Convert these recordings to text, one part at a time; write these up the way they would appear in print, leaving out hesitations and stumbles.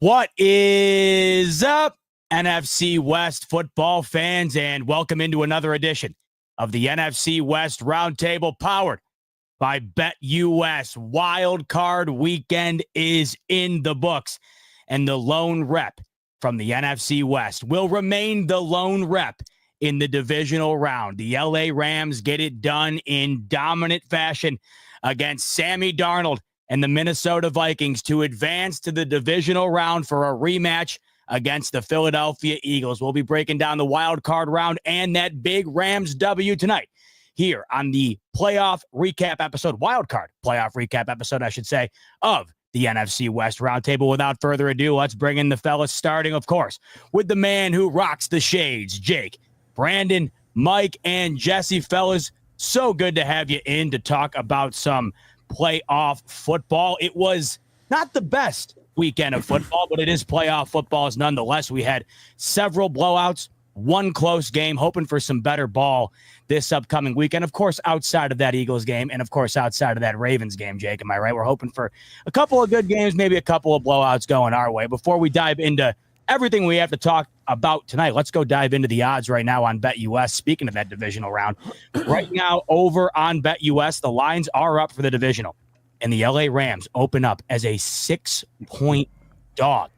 What is up, NFC West football fans, and welcome into another edition of the NFC West Roundtable powered by BetUS. Wild Card Weekend is in the books, and the lone rep from the NFC West will remain the lone rep in the divisional round. The LA Rams get it done in dominant fashion against Sammy Darnold and the Minnesota Vikings to advance to the divisional round for a rematch against the Philadelphia Eagles. We'll be breaking down the wild card round and that big Rams W tonight here on the playoff recap episode, wild card playoff recap episode, I should say, of the NFC West Roundtable. Without further ado, let's bring in the fellas, starting, of course, with the man who rocks the shades, Jake, Brandon, Mike, and Jesse. Fellas, so good to have you in to talk about some playoff football. It was not the best weekend of football, but it is playoff football nonetheless. We had several blowouts, one close game, hoping for some better ball this upcoming weekend. Of course, outside of that Eagles game, and of course, outside of that Ravens game, Jake, am I right? We're hoping for a couple of good games, maybe a couple of blowouts going our way. Before we dive into everything we have to talk about tonight, let's go dive into the odds right now on BetUS. Speaking of that divisional round, right now over on BetUS, the lines are up for the divisional, and the LA Rams open up as a 6-point dog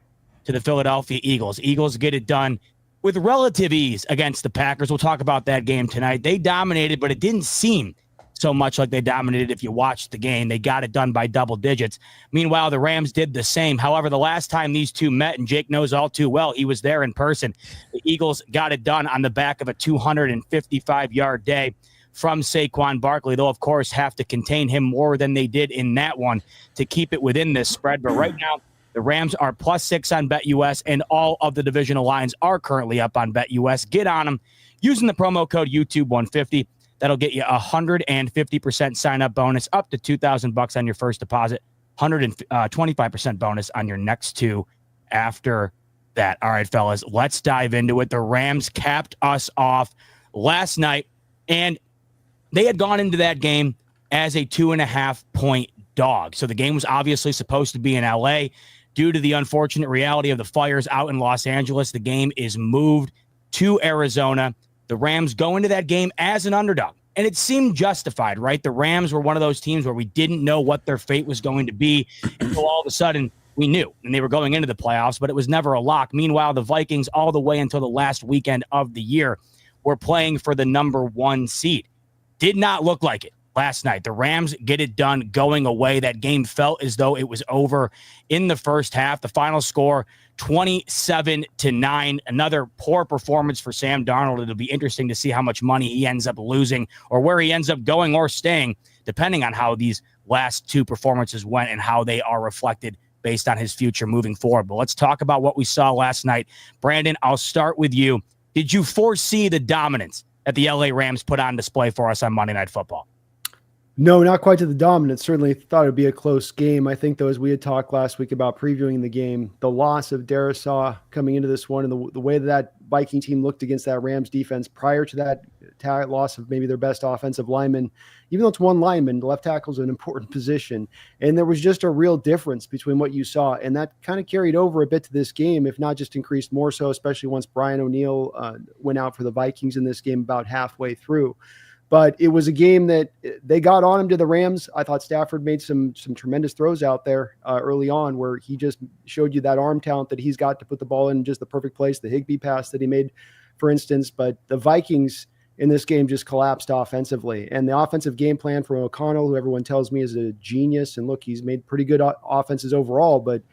to the Philadelphia Eagles. Eagles get it done with relative ease against the Packers. We'll talk about that game tonight. They dominated, but it didn't seem so much like they dominated if you watched the game. They got it done by double digits. Meanwhile, the Rams did the same. However, the last time these two met, and Jake knows all too well, he was there in person, the Eagles got it done on the back of a 255-yard day from Saquon Barkley. They'll, of course, have to contain him more than they did in that one to keep it within this spread. But right now, the Rams are +6 on BetUS, and all of the divisional lines are currently up on BetUS. Get on them using the promo code YouTube150. That'll get you 150% sign-up bonus, up to $2,000 on your first deposit, 125% bonus on your next two after that. All right, fellas, let's dive into it. The Rams capped us off last night, and they had gone into that game as a 2.5-point dog. So the game was obviously supposed to be in LA. Due to the unfortunate reality of the fires out in Los Angeles, the game is moved to Arizona. The Rams go into that game as an underdog, and it seemed justified, right? The Rams were one of those teams where we didn't know what their fate was going to be until all of a sudden we knew, and they were going into the playoffs, but it was never a lock. Meanwhile, the Vikings, all the way until the last weekend of the year, were playing for the number 1 seed. Did not look like it last night. The Rams get it done going away. That game felt as though it was over in the first half. The final score, 27-9. Another poor performance for Sam Darnold. It'll be interesting to see how much money he ends up losing or where he ends up going or staying, depending on how these last two performances went and how they are reflected based on his future moving forward. But let's talk about what we saw last night. Brandon, I'll start with you. Did you foresee the dominance that the LA Rams put on display for us on Monday Night Football? No, not quite to the dominance. Certainly thought it would be a close game. I think, though, as we had talked last week about previewing the game, the loss of Darisaw coming into this one and the way that Viking team looked against that Rams defense prior to that loss of maybe their best offensive lineman, even though it's one lineman, the left tackle is an important position. And there was just a real difference between what you saw. And that kind of carried over a bit to this game, if not just increased more so, especially once Brian O'Neill went out for the Vikings in this game about halfway through. But it was a game that they got on him to the Rams. I thought Stafford made some tremendous throws out there early on where he just showed you that arm talent that he's got to put the ball in just the perfect place, the Higbee pass that he made, for instance. But the Vikings in this game just collapsed offensively. And the offensive game plan from O'Connell, who everyone tells me is a genius, and look, he's made pretty good offenses overall, but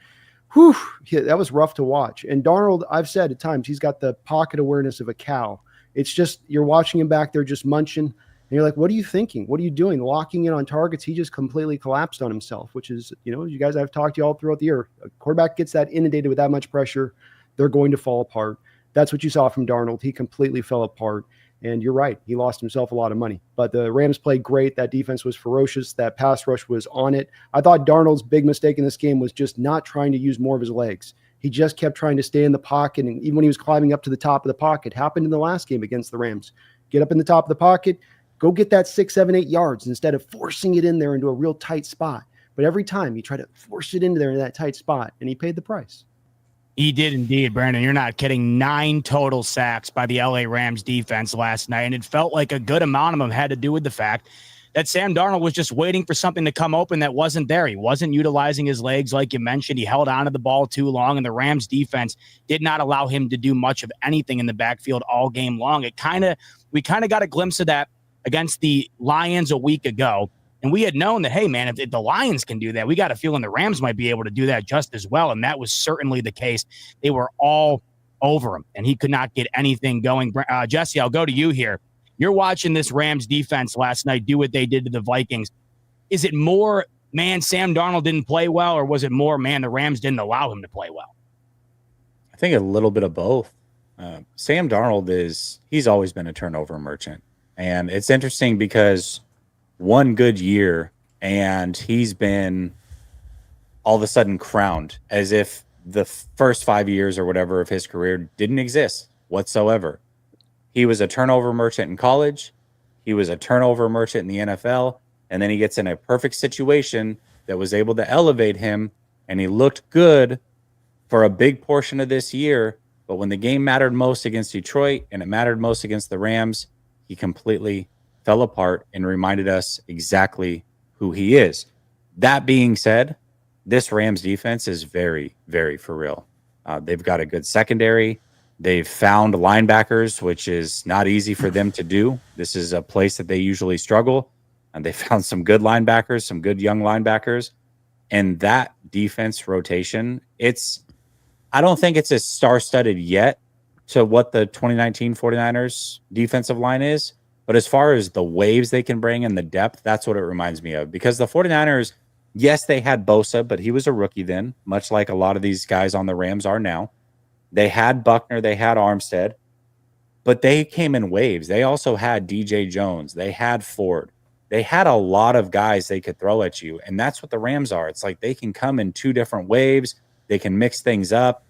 that was rough to watch. And Darnold, I've said at times, he's got the pocket awareness of a cow. It's just, you're watching him back there just munching, and you're like, what are you thinking? What are you doing? Locking in on targets. He just completely collapsed on himself, which is, you guys, I've talked to you all throughout the year. A quarterback gets that inundated with that much pressure, they're going to fall apart. That's what you saw from Darnold. He completely fell apart. And you're right. He lost himself a lot of money. But the Rams played great. That defense was ferocious. That pass rush was on it. I thought Darnold's big mistake in this game was just not trying to use more of his legs. He just kept trying to stay in the pocket. And even when he was climbing up to the top of the pocket, happened in the last game against the Rams. Get up in the top of the pocket, go get that 6, 7, 8 yards instead of forcing it in there into a real tight spot. But every time you try to force it into there in that tight spot, and he paid the price. He did indeed, Brandon. You're not kidding. 9 total sacks by the LA Rams defense last night. And it felt like a good amount of them had to do with the fact that Sam Darnold was just waiting for something to come open that wasn't there. He wasn't utilizing his legs like you mentioned. He held onto the ball too long, and the Rams defense did not allow him to do much of anything in the backfield all game long. We kind of got a glimpse of that against the Lions a week ago. And we had known that, hey, man, if the Lions can do that, we got a feeling the Rams might be able to do that just as well. And that was certainly the case. They were all over him, and he could not get anything going. Jesse, I'll go to you here. You're watching this Rams defense last night do what they did to the Vikings. Is it more, man, Sam Darnold didn't play well, or was it more, man, the Rams didn't allow him to play well? I think a little bit of both. Sam Darnold he's always been a turnover merchant. And it's interesting because one good year and he's been all of a sudden crowned as if the first 5 years or whatever of his career didn't exist whatsoever. He was a turnover merchant in college. He was a turnover merchant in the NFL. And then he gets in a perfect situation that was able to elevate him. And he looked good for a big portion of this year. But when the game mattered most against Detroit and it mattered most against the Rams, he completely fell apart and reminded us exactly who he is. That being said, this Rams defense is very, very for real. They've got a good secondary. They've found linebackers, which is not easy for them to do. This is a place that they usually struggle. And they found some good linebackers, some good young linebackers. And that defense rotation, I don't think it's as star-studded yet to what the 2019 49ers defensive line is. But as far as the waves they can bring and the depth, that's what it reminds me of. Because the 49ers, yes, they had Bosa, but he was a rookie then, much like a lot of these guys on the Rams are now. They had Buckner, they had Armstead, but they came in waves. They also had DJ Jones. They had Ford. They had a lot of guys they could throw at you, and that's what the Rams are. It's like they can come in 2 different waves. They can mix things up,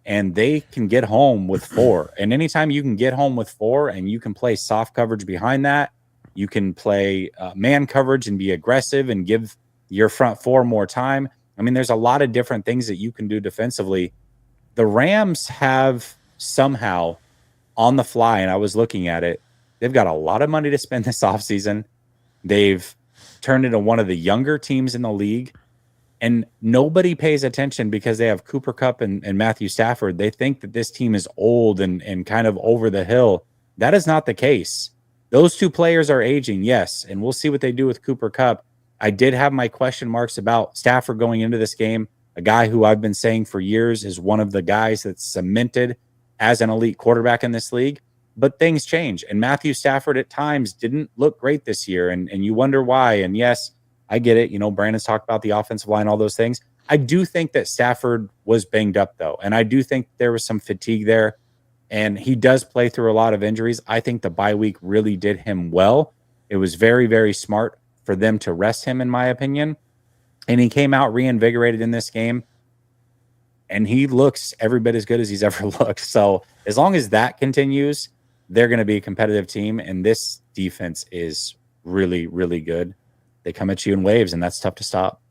and they can get home with 4. And anytime you can get home with 4 and you can play soft coverage behind that, you can play man coverage and be aggressive and give your front 4 more time. I mean, there's a lot of different things that you can do defensively. The Rams have somehow on the fly, and I was looking at it, they've got a lot of money to spend this offseason. They've turned into one of the younger teams in the league. And nobody pays attention because they have Cooper Kupp and Matthew Stafford. They think that this team is old and kind of over the hill. That is not the case. Those 2 players are aging, yes, and we'll see what they do with Cooper Kupp. I did have my question marks about Stafford going into this game, a guy who I've been saying for years is one of the guys that's cemented as an elite quarterback in this league. But things change, and Matthew Stafford at times didn't look great this year, and you wonder why. And yes, I get it. You know, Brandon's talked about the offensive line, all those things. I do think that Stafford was banged up, though, and I do think there was some fatigue there, and he does play through a lot of injuries. I think the bye week really did him well. It was very, very smart for them to rest him, in my opinion, and he came out reinvigorated in this game, and he looks every bit as good as he's ever looked. So as long as that continues, they're going to be a competitive team, and this defense is really, really good. They come at you in waves, and that's tough to stop.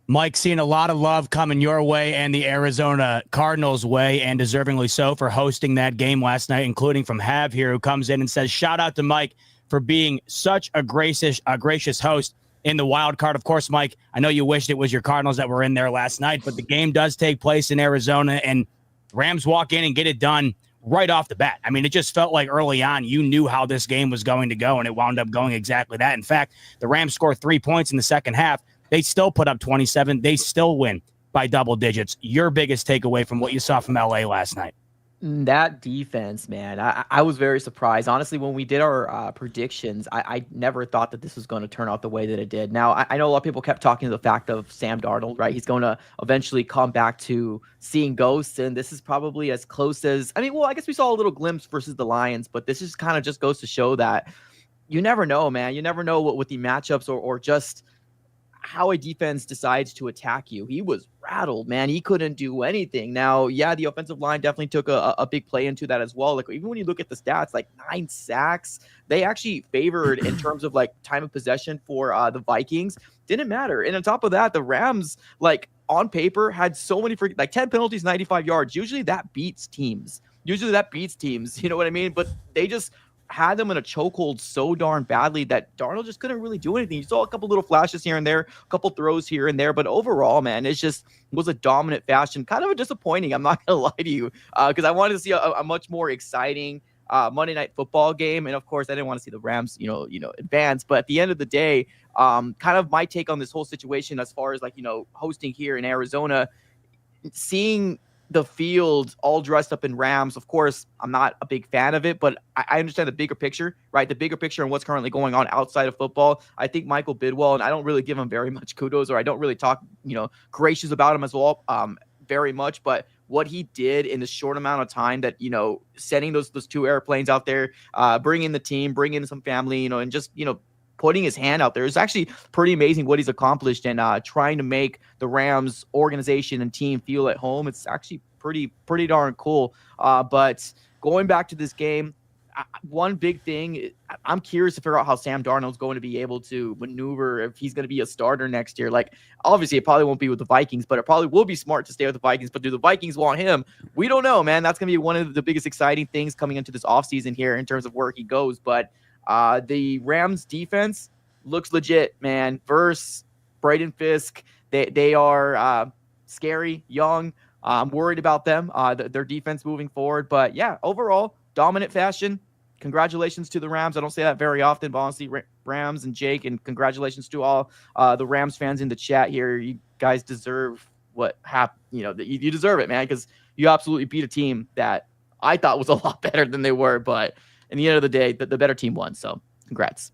Mike, seeing a lot of love coming your way and the Arizona Cardinals' way, and deservingly so, for hosting that game last night, including from Hav here, who comes in and says, shout out to Mike for being such a gracious host in the wild card. Of course, Mike, I know you wished it was your Cardinals that were in there last night, but the game does take place in Arizona, and Rams walk in and get it done right off the bat. I mean, it just felt like early on you knew how this game was going to go, and it wound up going exactly that. In fact, the Rams scored 3 points in the second half. They still put up 27. They still win by double digits. Your biggest takeaway from what you saw from LA last night? That defense, man, I was very surprised. Honestly, when we did our predictions, I never thought that this was going to turn out the way that it did. Now, I know a lot of people kept talking to the fact of Sam Darnold, right? He's going to eventually come back to seeing ghosts, and this is probably as close as, I guess we saw a little glimpse versus the Lions, but this is kind of just goes to show that you never know, man. You never know what with the matchups or just how a defense decides to attack you. He was rattled, man. He couldn't do anything. Now, yeah, the offensive line definitely took a big play into that as well. Like, even when you look at the stats, like 9 sacks, they actually favored in terms of like time of possession for the Vikings. Didn't matter. And on top of that, the Rams, like, on paper had so many like 10 penalties, 95 yards. Usually that beats teams. You know what I mean? But they just had them in a chokehold so darn badly that Darnold just couldn't really do anything. You saw a couple little flashes here and there, a couple throws here and there, but overall, man, it just was a dominant fashion. Kind of a disappointing, I'm not gonna lie to you, because I wanted to see a much more exciting Monday Night Football game, and of course, I didn't want to see the Rams, advance. But at the end of the day, kind of my take on this whole situation, as far as like hosting here in Arizona, seeing the field all dressed up in Rams. Of course, I'm not a big fan of it, but I understand the bigger picture, right? The bigger picture and what's currently going on outside of football. I think Michael Bidwell, and I don't really give him very much kudos, or I don't really talk, gracious about him as well, very much. But what he did in the short amount of time that, sending those 2 airplanes out there, bringing the team, bringing in some family, and just, putting his hand out there is actually pretty amazing what he's accomplished, and trying to make the Rams organization and team feel at home. It's actually pretty darn cool. But going back to this game, one big thing, I'm curious to figure out how Sam Darnold's going to be able to maneuver if he's going to be a starter next year. Like, obviously, it probably won't be with the Vikings, but it probably will be smart to stay with the Vikings. But do the Vikings want him? We don't know, man. That's going to be one of the biggest exciting things coming into this offseason here in terms of where he goes. But the Rams defense looks legit, man. Versus Braden Fisk, they are scary, young. I'm worried about them, their defense moving forward. But yeah, overall, dominant fashion. Congratulations to the Rams. I don't say that very often, but honestly, Rams and Jake, and congratulations to all the Rams fans in the chat here. You guys deserve what happened. You deserve it, man, because you absolutely beat a team that I thought was a lot better than they were. But in the end of the day, the better team won. So congrats.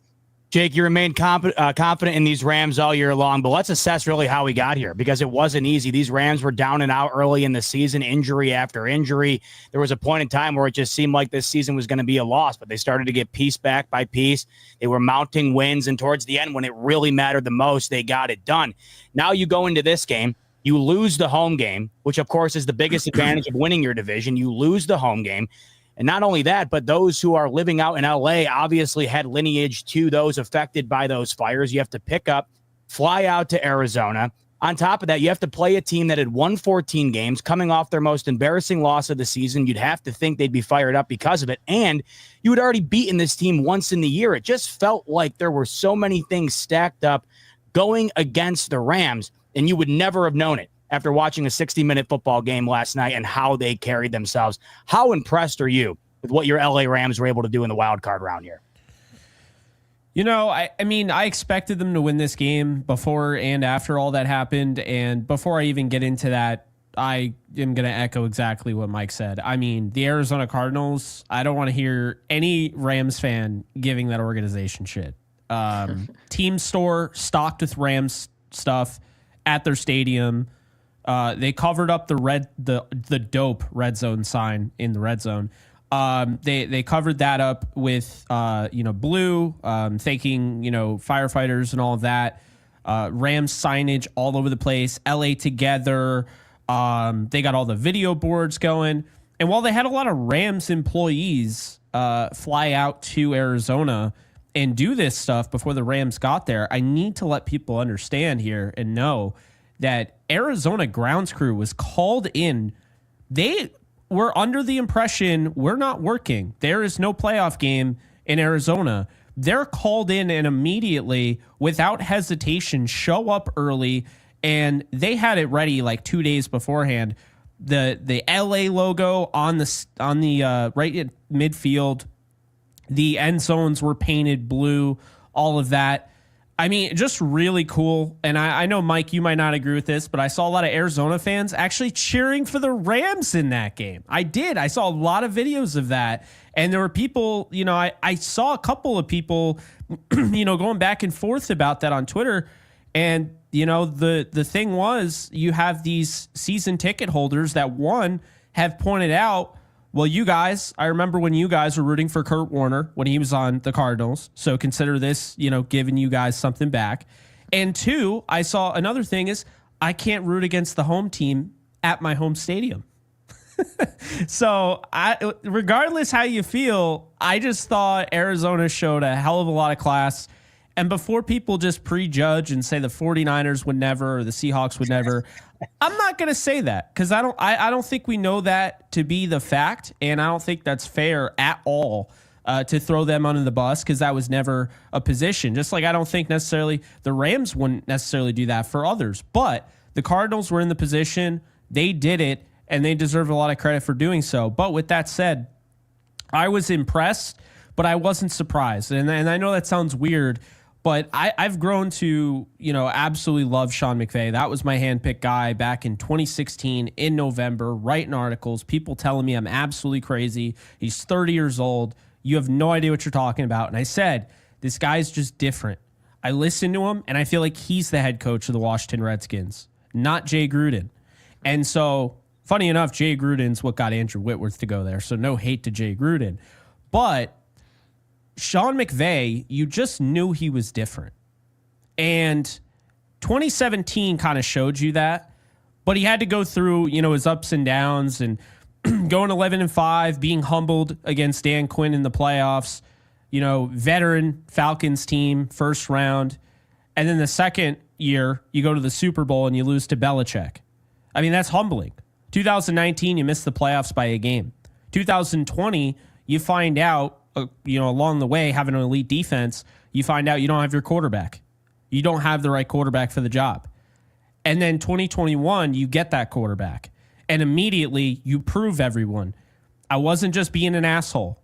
Jake, you remain confident in these Rams all year long, but let's assess really how we got here, because it wasn't easy. These Rams were down and out early in the season, injury after injury. There was a point in time where it just seemed like this season was going to be a loss, but they started to get piece back by piece. They were mounting wins, and towards the end, when it really mattered the most, they got it done. Now you go into this game, you lose the home game, which of course is the biggest advantage of winning your division. You lose the home game. And not only that, but those who are living out in LA obviously had lineage to those affected by those fires. You have to pick up, fly out to Arizona. On top of that, you have to play a team that had won 14 games, coming off their most embarrassing loss of the season. You'd have to think they'd be fired up because of it. And you had already beaten this team once in the year. It just felt like there were so many things stacked up going against the Rams, and you would never have known it after watching a 60-minute football game last night and how they carried themselves. How impressed are you with what your LA Rams were able to do in the wild card round here? I mean, I expected them to win this game before and after all that happened. And before I even get into that, I am going to echo exactly what Mike said. I mean, the Arizona Cardinals, I don't want to hear any Rams fan giving that organization shit. Team store stocked with Rams stuff at their stadium. They covered up the dope red zone sign in the red zone. They covered that up with blue, thanking firefighters and all of that. Rams signage all over the place. LA together. They got all the video boards going. And while they had a lot of Rams employees fly out to Arizona and do this stuff before the Rams got there, I need to let people understand here and know that Arizona grounds crew was called in. They were under the impression we're not working. There is no playoff game in Arizona. They're called in and immediately, without hesitation, show up early, and they had it ready like 2 days beforehand. The LA logo on the right at midfield, the end zones were painted blue, all of that. I mean, just really cool. And I know, Mike, you might not agree with this, but I saw a lot of Arizona fans actually cheering for the Rams in that game. I did. I saw a lot of videos of that. And there were people, I saw a couple of people, going back and forth about that on Twitter. And, the thing was, you have these season ticket holders that, one, have pointed out, well, you guys, I remember when you guys were rooting for Kurt Warner when he was on the Cardinals. So consider this, giving you guys something back. And two, I saw another thing is I can't root against the home team at my home stadium. So regardless how you feel, I just thought Arizona showed a hell of a lot of class. And before people just prejudge and say the 49ers would never or the Seahawks would never, I'm not going to say that because I don't think we know that to be the fact, and I don't think that's fair at all to throw them under the bus because that was never a position. Just like I don't think necessarily the Rams wouldn't necessarily do that for others. But the Cardinals were in the position, they did it, and they deserve a lot of credit for doing so. But with that said, I was impressed, but I wasn't surprised. And I know that sounds weird, but I've grown to, absolutely love Sean McVay. That was my handpicked guy back in 2016 in November, writing articles, people telling me I'm absolutely crazy. He's 30 years old. You have no idea what you're talking about. And I said, this guy's just different. I listened to him, and I feel like he's the head coach of the Washington Redskins, not Jay Gruden. And so, funny enough, Jay Gruden's what got Andrew Whitworth to go there. So no hate to Jay Gruden. But Sean McVay, you just knew he was different. And 2017 kind of showed you that. But he had to go through, his ups and downs and going 11-5, being humbled against Dan Quinn in the playoffs, veteran Falcons team, first round. And then the second year, you go to the Super Bowl and you lose to Belichick. I mean, that's humbling. 2019, you missed the playoffs by a game. 2020, you find out, along the way, having an elite defense, you find out you don't have your quarterback. You don't have the right quarterback for the job. And then 2021, you get that quarterback. And immediately, you prove everyone, I wasn't just being an asshole.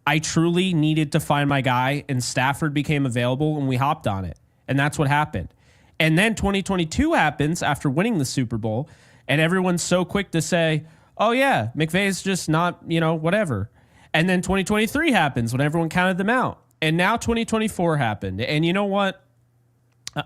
I truly needed to find my guy, and Stafford became available, and we hopped on it. And that's what happened. And then 2022 happens after winning the Super Bowl, and everyone's so quick to say, oh, yeah, McVay's just not, whatever. And then 2023 happens when everyone counted them out. And now 2024 happened. And you know what?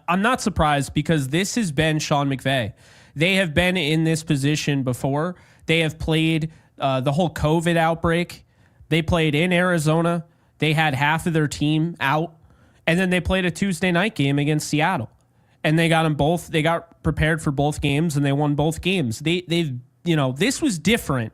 I'm not surprised because this has been Sean McVay. They have been in this position before. They have played the whole COVID outbreak. They played in Arizona. They had half of their team out. And then they played a Tuesday night game against Seattle. And they got them both. They got prepared for both games, and they won both games. They've this was different,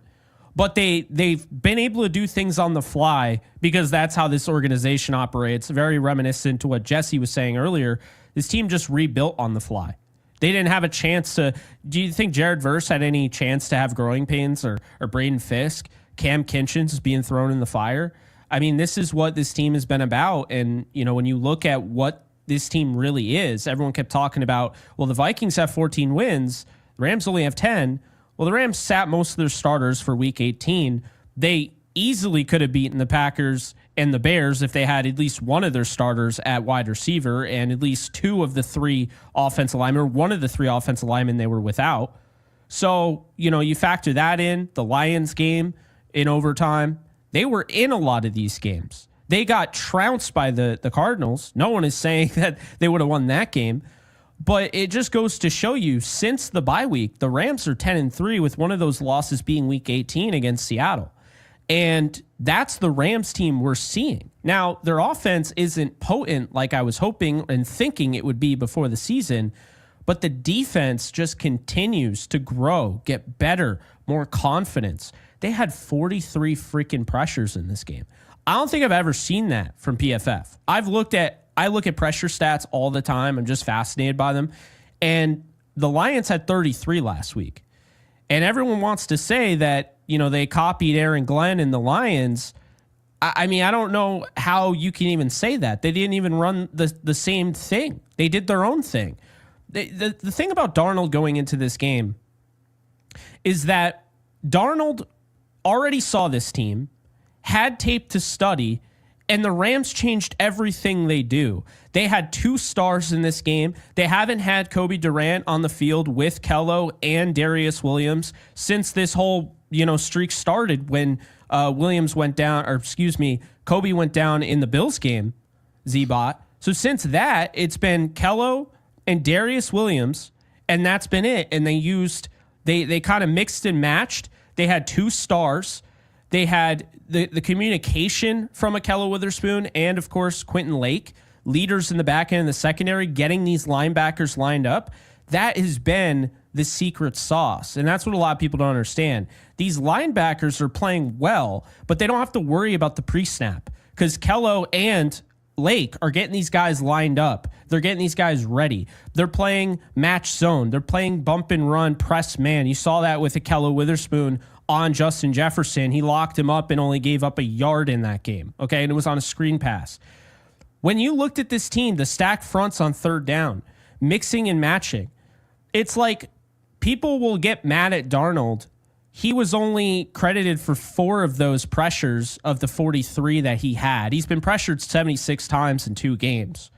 but they've been able to do things on the fly because that's how this organization operates. Very reminiscent to what Jesse was saying earlier. This team just rebuilt on the fly. They didn't have a chance to. Do you think Jared Verse had any chance to have growing pains or Braden Fisk, Cam Kinchins being thrown in the fire? I mean, this is what this team has been about. And, when you look at what this team really is, everyone kept talking about, well, the Vikings have 14 wins. The Rams only have 10. Well, the Rams sat most of their starters for week 18. They easily could have beaten the Packers and the Bears if they had at least one of their starters at wide receiver and at least two of the three offensive linemen, or one of the three offensive linemen they were without. So, you factor that in, the Lions game in overtime. They were in a lot of these games. They got trounced by the Cardinals. No one is saying that they would have won that game. But it just goes to show you, since the bye week, the Rams are 10-3 with one of those losses being week 18 against Seattle. And that's the Rams team we're seeing. Now, their offense isn't potent like I was hoping and thinking it would be before the season, but the defense just continues to grow, get better, more confidence. They had 43 freaking pressures in this game. I don't think I've ever seen that from PFF. I look at pressure stats all the time. I'm just fascinated by them. And the Lions had 33 last week. And everyone wants to say that, they copied Aaron Glenn and the Lions. I mean, I don't know how you can even say that. They didn't even run the same thing. They did their own thing. The thing about Darnold going into this game is that Darnold already saw this team, had tape to study, and the Rams changed everything they do. They had two stars in this game. They haven't had Kobe Durant on the field with Kello and Darius Williams since this whole, streak started when Williams went down, Kobe went down in the Bills game, Z-Bot. So since that, it's been Kello and Darius Williams, and that's been it. And they kind of mixed and matched. They had two stars. They had the communication from Akello Witherspoon and, of course, Quentin Lake, leaders in the back end and the secondary, getting these linebackers lined up. That has been the secret sauce, and that's what a lot of people don't understand. These linebackers are playing well, but they don't have to worry about the pre-snap because Kello and Lake are getting these guys lined up. They're getting these guys ready. They're playing match zone. They're playing bump and run, press man. You saw that with Ahkello Witherspoon on Justin Jefferson. He locked him up and only gave up a yard in that game. Okay, and it was on a screen pass. When you looked at this team, the stacked fronts on third down, mixing and matching, it's like people will get mad at Darnold. He was only credited for 4 of those pressures of the 43 that he had. He's been pressured 76 times in 2 games.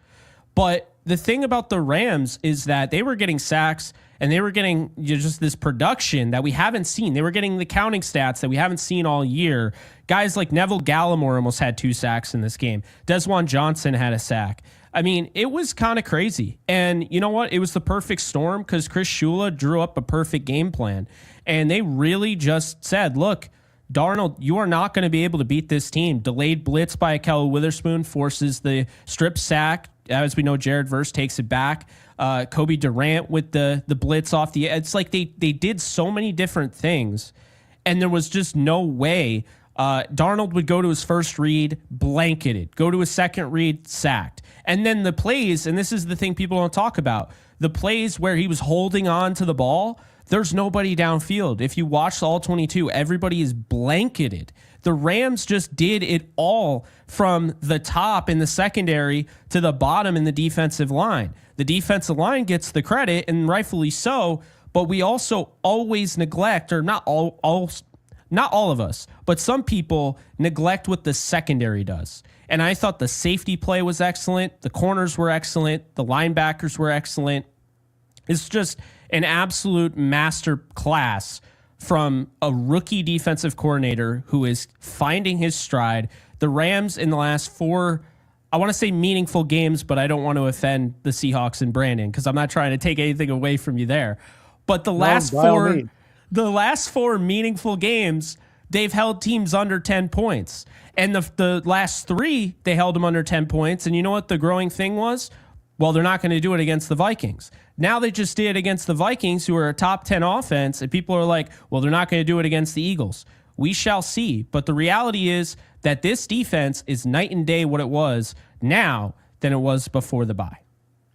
But the thing about the Rams is that they were getting sacks and they were getting just this production that we haven't seen. They were getting the counting stats that we haven't seen all year. Guys like Neville Gallimore almost had 2 sacks in this game. Desjuan Johnson had a sack. I mean, it was kind of crazy. And you know what? It was the perfect storm because Chris Shula drew up a perfect game plan. And they really just said, look, Darnold, you are not going to be able to beat this team. Delayed blitz by Ahkello Witherspoon forces the strip sack. As we know, Jared Verse takes it back. Kobe Durant with the blitz off the... It's like they did so many different things. And there was just no way Darnold would go to his first read, blanketed. Go to his second read, sacked. And then the plays, and this is the thing people don't talk about, the plays where he was holding on to the ball, there's nobody downfield. If you watch all 22, everybody is blanketed. The Rams just did it all from the top in the secondary to the bottom in the defensive line. The defensive line gets the credit, and rightfully so, but we also always neglect, or not all of us, but some people neglect what the secondary does. And I thought the safety play was excellent. The corners were excellent. The linebackers were excellent. It's just an absolute master class from a rookie defensive coordinator who is finding his stride. The Rams in the last 4, I want to say meaningful games, but I don't want to offend the Seahawks and Brandon because I'm not trying to take anything away from you there. But the last 4 meaningful games, they've held teams under 10 points. And the last 3, they held them under 10 points. And you know what the growing thing was? Well, they're not going to do it against the Vikings. Now they just did against the Vikings, who are a top 10 offense, and people are like, well, they're not going to do it against the Eagles. We shall see. But the reality is that this defense is night and day what it was now than it was before the bye.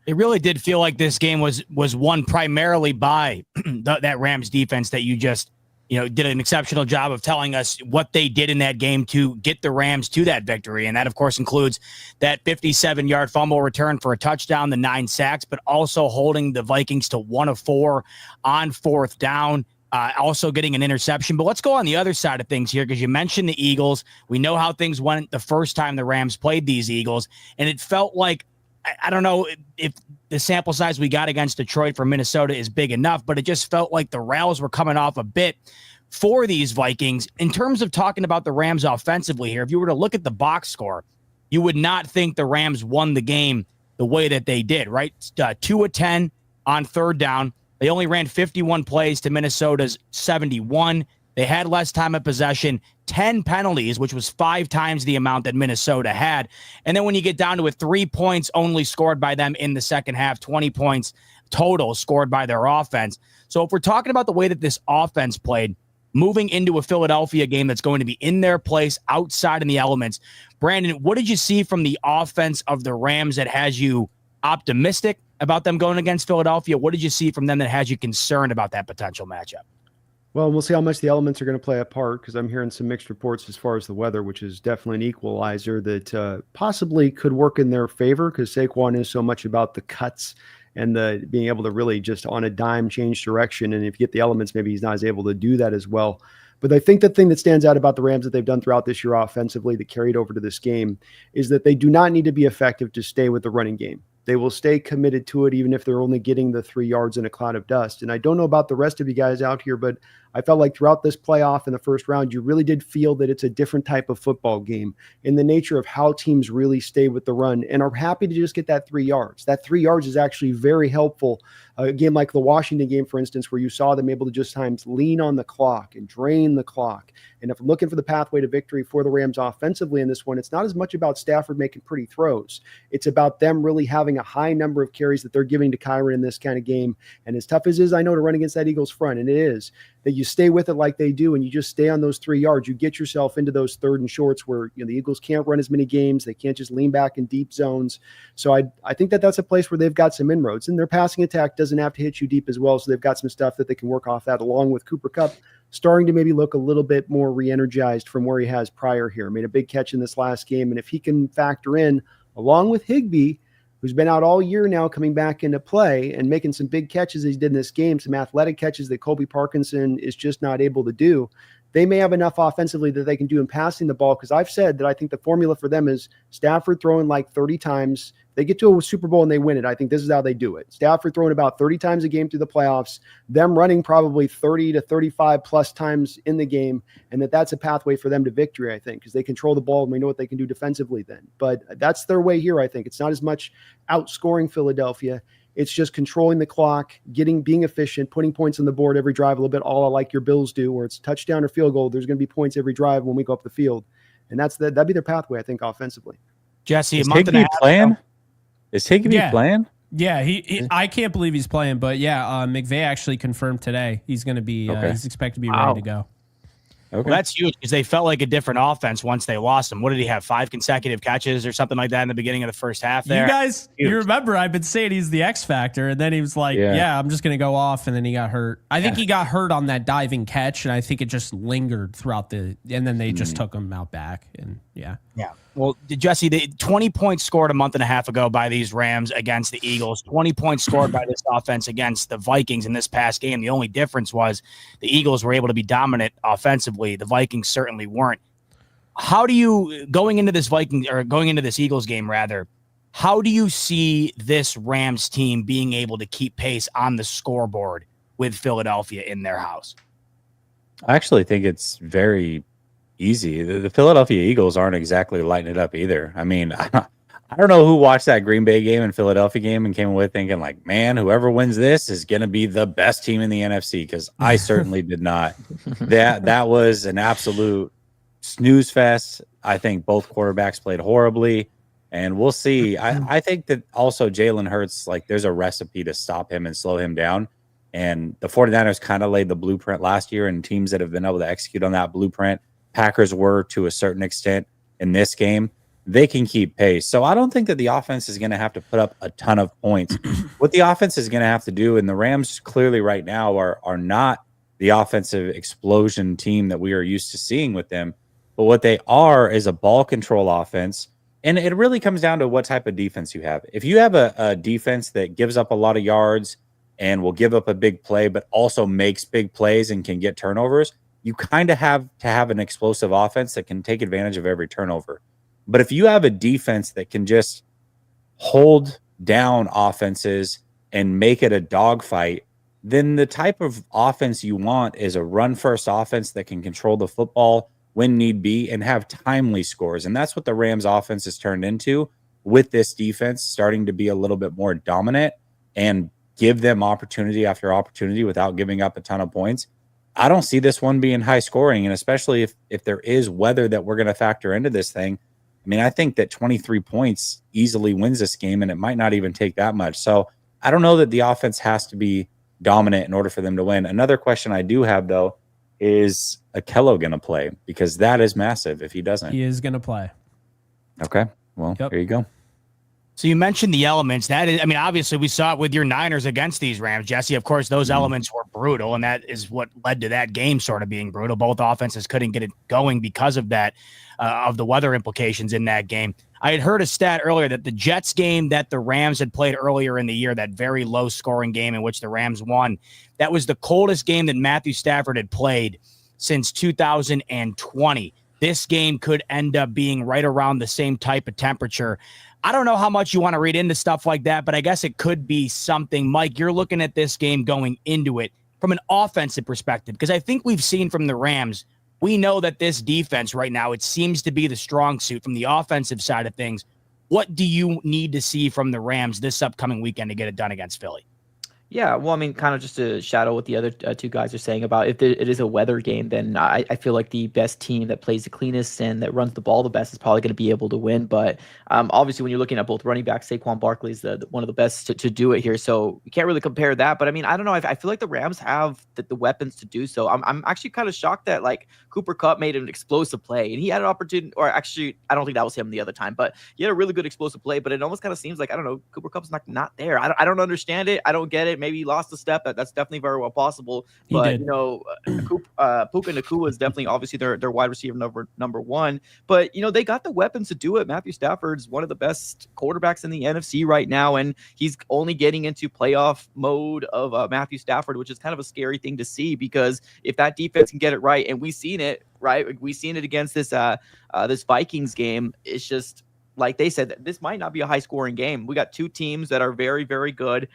It really did feel like this game was won primarily by that Rams defense that you just did an exceptional job of telling us what they did in that game to get the Rams to that victory. And that, of course, includes that 57-yard fumble return for a touchdown, the 9 sacks, but also holding the Vikings to 1 of 4 on 4th down, also getting an interception. But let's go on the other side of things here, because you mentioned the Eagles. We know how things went the first time the Rams played these Eagles, and it felt like, I don't know if the sample size we got against Detroit from Minnesota is big enough, but it just felt like the rails were coming off a bit for these Vikings. In terms of talking about the Rams offensively here, if you were to look at the box score, you would not think the Rams won the game the way that they did, right? 2 of 10 on third down. They only ran 51 plays to Minnesota's 71. They had less time of possession, 10 penalties, which was 5 times the amount that Minnesota had. And then when you get down to it, 3 points only scored by them in the second half, 20 points total scored by their offense. So if we're talking about the way that this offense played, moving into a Philadelphia game that's going to be in their place outside in the elements, Brandon, what did you see from the offense of the Rams that has you optimistic about them going against Philadelphia? What did you see from them that has you concerned about that potential matchup? Well, we'll see how much the elements are going to play a part, because I'm hearing some mixed reports as far as the weather, which is definitely an equalizer that possibly could work in their favor, because Saquon is so much about the cuts and the being able to really just on a dime change direction. And if you get the elements, maybe he's not as able to do that as well. But I think the thing that stands out about the Rams that they've done throughout this year offensively that carried over to this game is that they do not need to be effective to stay with the running game. They will stay committed to it, even if they're only getting the 3 yards in a cloud of dust. And I don't know about the rest of you guys out here, but I felt like throughout this playoff in the first round, you really did feel that it's a different type of football game in the nature of how teams really stay with the run and are happy to just get that 3 yards. That 3 yards is actually very helpful. A game like the Washington game, for instance, where you saw them able to just times lean on the clock and drain the clock. And if I'm looking for the pathway to victory for the Rams offensively in this one, it's not as much about Stafford making pretty throws. It's about them really having a high number of carries that they're giving to Kyron in this kind of game. And as tough as it is, I know, to run against that Eagles front, and it is, that you stay with it like they do and you just stay on those 3 yards, you get yourself into those third and shorts where the Eagles can't run as many games. They can't just lean back in deep zones. So I think that's a place where they've got some inroads, and their passing attack doesn't have to hit you deep as well. So they've got some stuff that they can work off that, along with Cooper Kupp starting to maybe look a little bit more re-energized from where he has prior here. Made a big catch in this last game. And if he can factor in, along with Higbee, who's been out all year now, coming back into play and making some big catches as he did in this game, some athletic catches that Colby Parkinson is just not able to do, they may have enough offensively that they can do in passing the ball. Because I've said that I think the formula for them is Stafford throwing like 30 times. They get to a Super Bowl and they win it. I think this is how they do it. Stafford throwing about 30 times a game through the playoffs, them running probably 30 to 35 plus times in the game, and that's a pathway for them to victory, I think, because they control the ball and we know what they can do defensively then. But that's their way here, I think. It's not as much outscoring Philadelphia. It's just controlling the clock, being efficient, putting points on the board every drive a little bit, all like your Bills do, where it's touchdown or field goal. There's going to be points every drive when we go up the field. And that'd be their pathway, I think, offensively. Jesse, is Higbee playing? Is Higbee playing? Yeah, I can't believe he's playing, but McVay actually confirmed today he's going to be he's expected to be ready to go. Okay. Well, that's huge because they felt like a different offense once they lost him. What did he have? 5 consecutive catches or something like that in the beginning of the first half there? You guys, you remember I've been saying he's the X factor, and then he was like, yeah I'm just going to go off, and then he got hurt. I think he got hurt on that diving catch, and I think it just lingered throughout and then they just took him out back, and yeah. Well, Jesse, the 20 points scored a month and a half ago by these Rams against the Eagles, 20 points scored by this offense against the Vikings in this past game. The only difference was the Eagles were able to be dominant offensively. The Vikings certainly weren't. How do you, going into this Eagles game rather, how do you see this Rams team being able to keep pace on the scoreboard with Philadelphia in their house? I actually think it's very easy. The Philadelphia Eagles aren't exactly lighting it up either. I mean, I don't know who watched that Green Bay game and Philadelphia game and came away thinking like, man, whoever wins this is going to be the best team in the NFC, because I certainly did not. That was an absolute snooze fest. I think both quarterbacks played horribly, and we'll see. I think that also Jalen Hurts, like, there's a recipe to stop him and slow him down. And the 49ers kind of laid the blueprint last year, and teams that have been able to execute on that blueprint, Packers were to a certain extent in this game, they can keep pace. So I don't think that the offense is going to have to put up a ton of points. What the offense is going to have to do, and the Rams clearly right now are not the offensive explosion team that we are used to seeing with them, but what they are is a ball control offense. And it really comes down to what type of defense you have. If you have a defense that gives up a lot of yards and will give up a big play, but also makes big plays and can get turnovers, you kind of have to have an explosive offense that can take advantage of every turnover. But if you have a defense that can just hold down offenses and make it a dogfight, then the type of offense you want is a run-first offense that can control the football when need be and have timely scores. And that's what the Rams offense has turned into, with this defense starting to be a little bit more dominant and give them opportunity after opportunity without giving up a ton of points. I don't see this one being high scoring, and especially if there is weather that we're going to factor into this thing. I mean, I think that 23 points easily wins this game, and it might not even take that much. So I don't know that the offense has to be dominant in order for them to win. Another question I do have, though, is Akello going to play? Because that is massive if he doesn't. He is going to play. Okay. Well, There you go. So you mentioned the elements. That is, I mean, obviously we saw it with your Niners against these Rams, Jesse. Of course, those elements were brutal, and that is what led to that game sort of being brutal. Both offenses couldn't get it going because of that, of the weather implications in that game. I had heard a stat earlier that the Jets game that the Rams had played earlier in the year, that very low-scoring game in which the Rams won, that was the coldest game that Matthew Stafford had played since 2020. This game could end up being right around the same type of temperature. I don't know how much you want to read into stuff like that, but I guess it could be something. Mike, you're looking at this game going into it from an offensive perspective, because I think we've seen from the Rams, we know that this defense right now, it seems to be the strong suit from the offensive side of things. What do you need to see from the Rams this upcoming weekend to get it done against Philly? Yeah, well, I mean, kind of just to shadow what the other two guys are saying about if it is a weather game, then I feel like the best team that plays the cleanest and that runs the ball the best is probably going to be able to win. But obviously, when you're looking at both running backs, Saquon Barkley is one of the best to do it here. So you can't really compare that. But I mean, I don't know. I feel like the Rams have the weapons to do so. I'm actually kind of shocked that like Cooper Kupp made an explosive play and he had an opportunity, or actually, I don't think that was him the other time, but he had a really good explosive play. But it almost kind of seems like, I don't know, Cooper Kupp's not there. I don't understand it. I don't get it. Maybe he lost a step. That's definitely very well possible. But Puka Nacua is definitely obviously their wide receiver number one. But they got the weapons to do it. Matthew Stafford's one of the best quarterbacks in the NFC right now, and he's only getting into playoff mode of Matthew Stafford, which is kind of a scary thing to see, because if that defense can get it right, and we've seen it against this this Vikings game, it's just like they said, this might not be a high scoring game. We got two teams that are very, very good.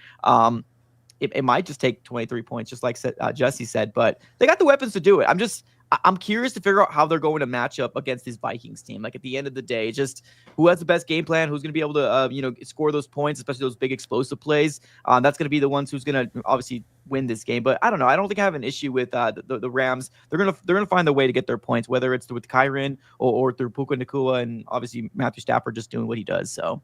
It might just take 23 points, just like Jesse said, but they got the weapons to do it. I'm curious to figure out how they're going to match up against this Vikings team. Like at the end of the day, just who has the best game plan, who's going to be able to, score those points, especially those big explosive plays. That's going to be the ones who's going to obviously win this game. But I don't know. I don't think I have an issue with the Rams. They're gonna find the way to get their points, whether it's with Kyren or through Puka Nacua, and obviously Matthew Stafford just doing what he does. So.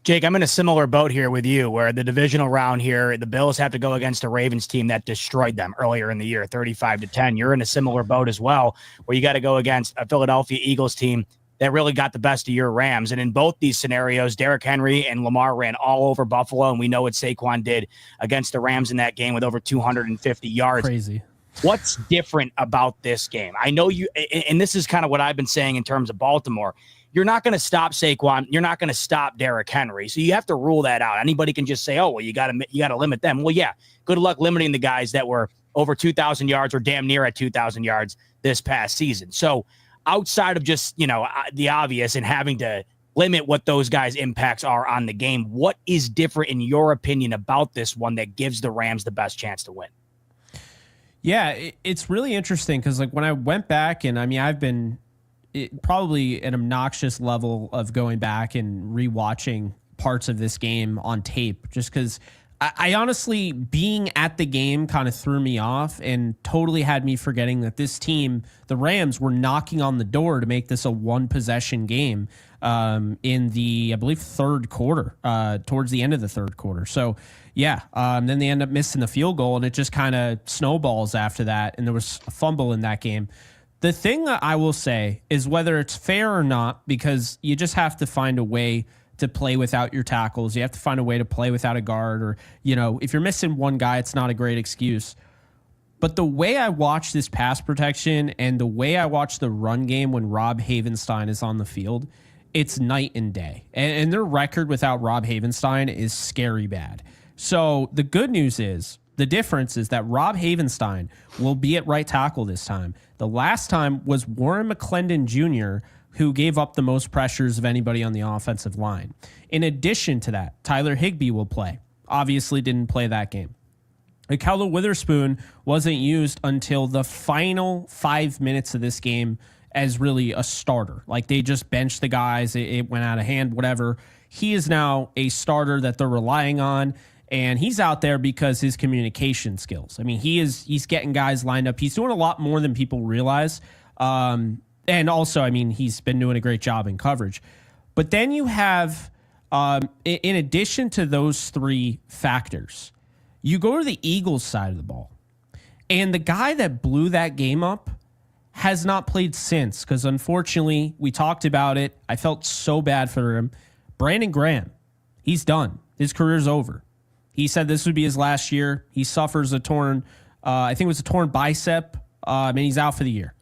Jake, I'm in a similar boat here with you, where the divisional round here, the Bills have to go against a Ravens team that destroyed them earlier in the year, 35-10. You're in a similar boat as well, where you got to go against a Philadelphia Eagles team that really got the best of your Rams. And in both these scenarios, Derrick Henry and Lamar ran all over Buffalo, and we know what Saquon did against the Rams in that game with over 250 yards. Crazy. What's different about this game? I know you, and this is kind of what I've been saying in terms of Baltimore. You're not going to stop Saquon. You're not going to stop Derrick Henry. So you have to rule that out. Anybody can just say, oh, well, you got to limit them. Well, yeah, good luck limiting the guys that were over 2,000 yards or damn near at 2,000 yards this past season. So outside of just, the obvious and having to limit what those guys' impacts are on the game, what is different in your opinion about this one that gives the Rams the best chance to win? Yeah, it's really interesting because like when I went back, and I mean, I've been probably an obnoxious level of going back and rewatching parts of this game on tape, just because I honestly, being at the game kind of threw me off and totally had me forgetting that this team, the Rams, were knocking on the door to make this a one possession game in the, I believe, third quarter, towards the end of the third quarter. So yeah, then they end up missing the field goal, and it just kind of snowballs after that. And there was a fumble in that game. The thing that I will say is, whether it's fair or not, because you just have to find a way to play without your tackles. You have to find a way to play without a guard, or, if you're missing one guy, it's not a great excuse. But the way I watch this pass protection and the way I watch the run game when Rob Havenstein is on the field, it's night and day. And their record without Rob Havenstein is scary bad. So the good news is, the difference is that Rob Havenstein will be at right tackle this time. The last time was Warren McClendon Jr., who gave up the most pressures of anybody on the offensive line. In addition to that, Tyler Higbee will play. Obviously didn't play that game. Ahkello Witherspoon wasn't used until the final 5 minutes of this game as really a starter. Like, they just benched the guys. It went out of hand, whatever. He is now a starter that they're relying on. And he's out there because his communication skills. I mean, he's getting guys lined up. He's doing a lot more than people realize. And also, I mean, he's been doing a great job in coverage. But then you have, in addition to those three factors, you go to the Eagles side of the ball. And the guy that blew that game up has not played since, because unfortunately, we talked about it. I felt so bad for him. Brandon Graham, he's done. His career's over. He said this would be his last year. He suffers a torn, I think it was a torn bicep, and he's out for the year.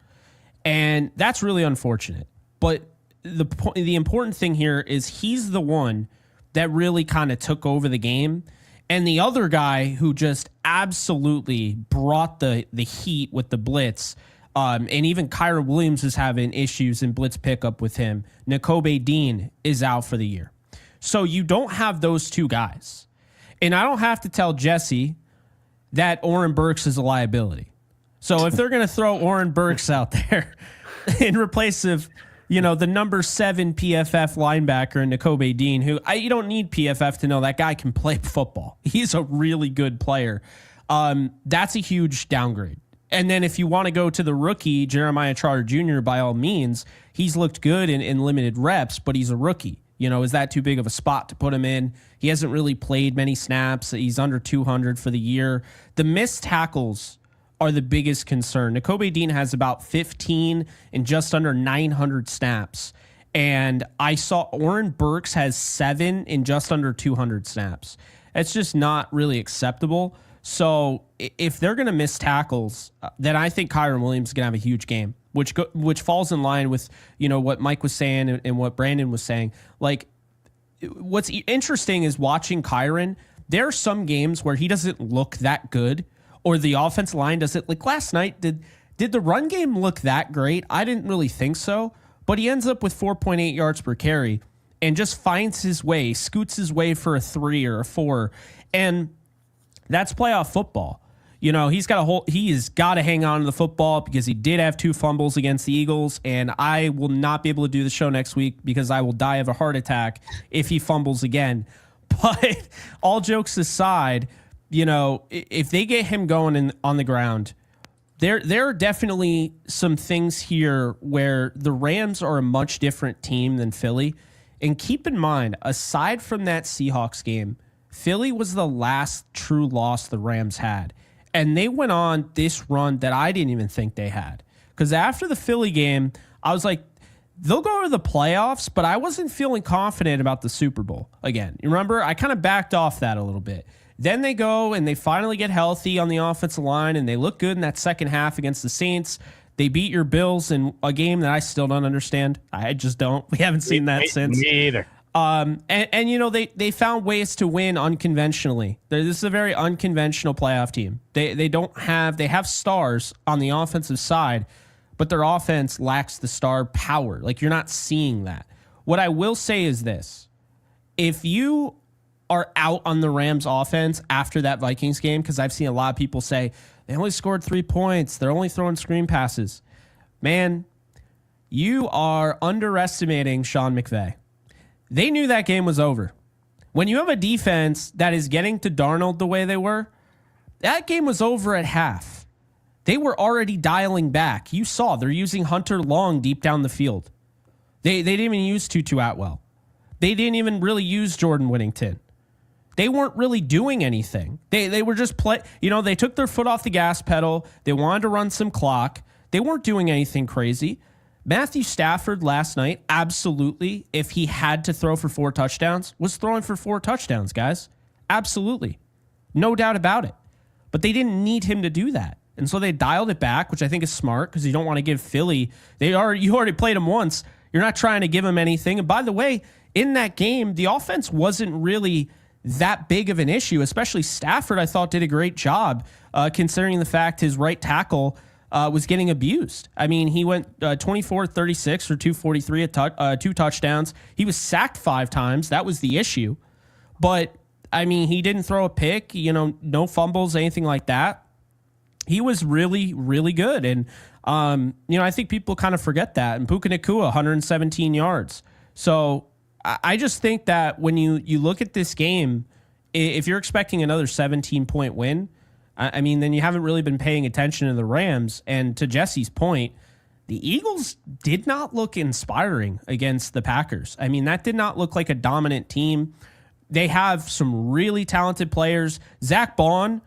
And that's really unfortunate. But the important thing here is he's the one that really kind of took over the game. And the other guy who just absolutely brought the heat with the blitz, and even Kyra Williams is having issues in blitz pickup with him, Nakobe Dean is out for the year. So you don't have those two guys. And I don't have to tell Jesse that Oren Burks is a liability. So if they're going to throw Oren Burks out there in replace of, the number 7 PFF linebacker, Nakobe Dean, who you don't need PFF to know that guy can play football. He's a really good player. That's a huge downgrade. And then if you want to go to the rookie, Jeremiah Trotter Jr., by all means, he's looked good in limited reps, but he's a rookie. Is that too big of a spot to put him in? He hasn't really played many snaps. He's under 200 for the year. The missed tackles are the biggest concern. Nakobe Dean has about 15 and just under 900 snaps. And I saw Oren Burks has 7 in just under 200 snaps. It's just not really acceptable. So if they're going to miss tackles, then I think Kyron Williams is going to have a huge game, which falls in line with, what Mike was saying and what Brandon was saying. Like, what's interesting is watching Kyron. There are some games where he doesn't look that good, or the offensive line doesn't. Like last night, did the run game look that great? I didn't really think so, but he ends up with 4.8 yards per carry and just finds his way, scoots his way for a 3 or a 4. And that's playoff football. He's got to hang on to the football because he did have 2 fumbles against the Eagles, and I will not be able to do the show next week because I will die of a heart attack if he fumbles again. But all jokes aside, if they get him going on the ground, there are definitely some things here where the Rams are a much different team than Philly. And keep in mind, aside from that Seahawks game, Philly was the last true loss the Rams had. And they went on this run that I didn't even think they had. Because after the Philly game, I was like, they'll go to the playoffs, but I wasn't feeling confident about the Super Bowl again. You remember? I kind of backed off that a little bit. Then they go and they finally get healthy on the offensive line, and they look good in that second half against the Saints. They beat your Bills in a game that I still don't understand. I just don't. We haven't seen that since. Me either. They found ways to win unconventionally. This is a very unconventional playoff team. They have stars on the offensive side, but their offense lacks the star power. Like, you're not seeing that. What I will say is this: if you are out on the Rams offense after that Vikings game, because I've seen a lot of people say they only scored 3 points, they're only throwing screen passes. Man, you are underestimating Sean McVay. They knew that game was over. When you have a defense that is getting to Darnold the way they were, that game was over at half. They were already dialing back. You saw they're using Hunter Long deep down the field. They didn't even use Tutu Atwell. They didn't even really use Jordan Whittington. They weren't really doing anything. They were just they took their foot off the gas pedal. They wanted to run some clock. They weren't doing anything crazy. Matthew Stafford last night, absolutely, if he had to throw for 4 touchdowns, was throwing for 4 touchdowns, guys. Absolutely. No doubt about it. But they didn't need him to do that. And so they dialed it back, which I think is smart because you don't want to give Philly, you already played them once. You're not trying to give them anything. And by the way, in that game, the offense wasn't really that big of an issue, especially Stafford, I thought, did a great job considering the fact his right tackle was getting abused. I mean, he went 24-36 for 243, 2 touchdowns. He was sacked 5 times. That was the issue. But, I mean, he didn't throw a pick, no fumbles, anything like that. He was really, really good. And, I think people kind of forget that. And Puka Nacua, 117 yards. So I just think that when you look at this game, if you're expecting another 17-point win, I mean, then you haven't really been paying attention to the Rams. And to Jesse's point, the Eagles did not look inspiring against the Packers. I mean, that did not look like a dominant team. They have some really talented players. Zach Bond,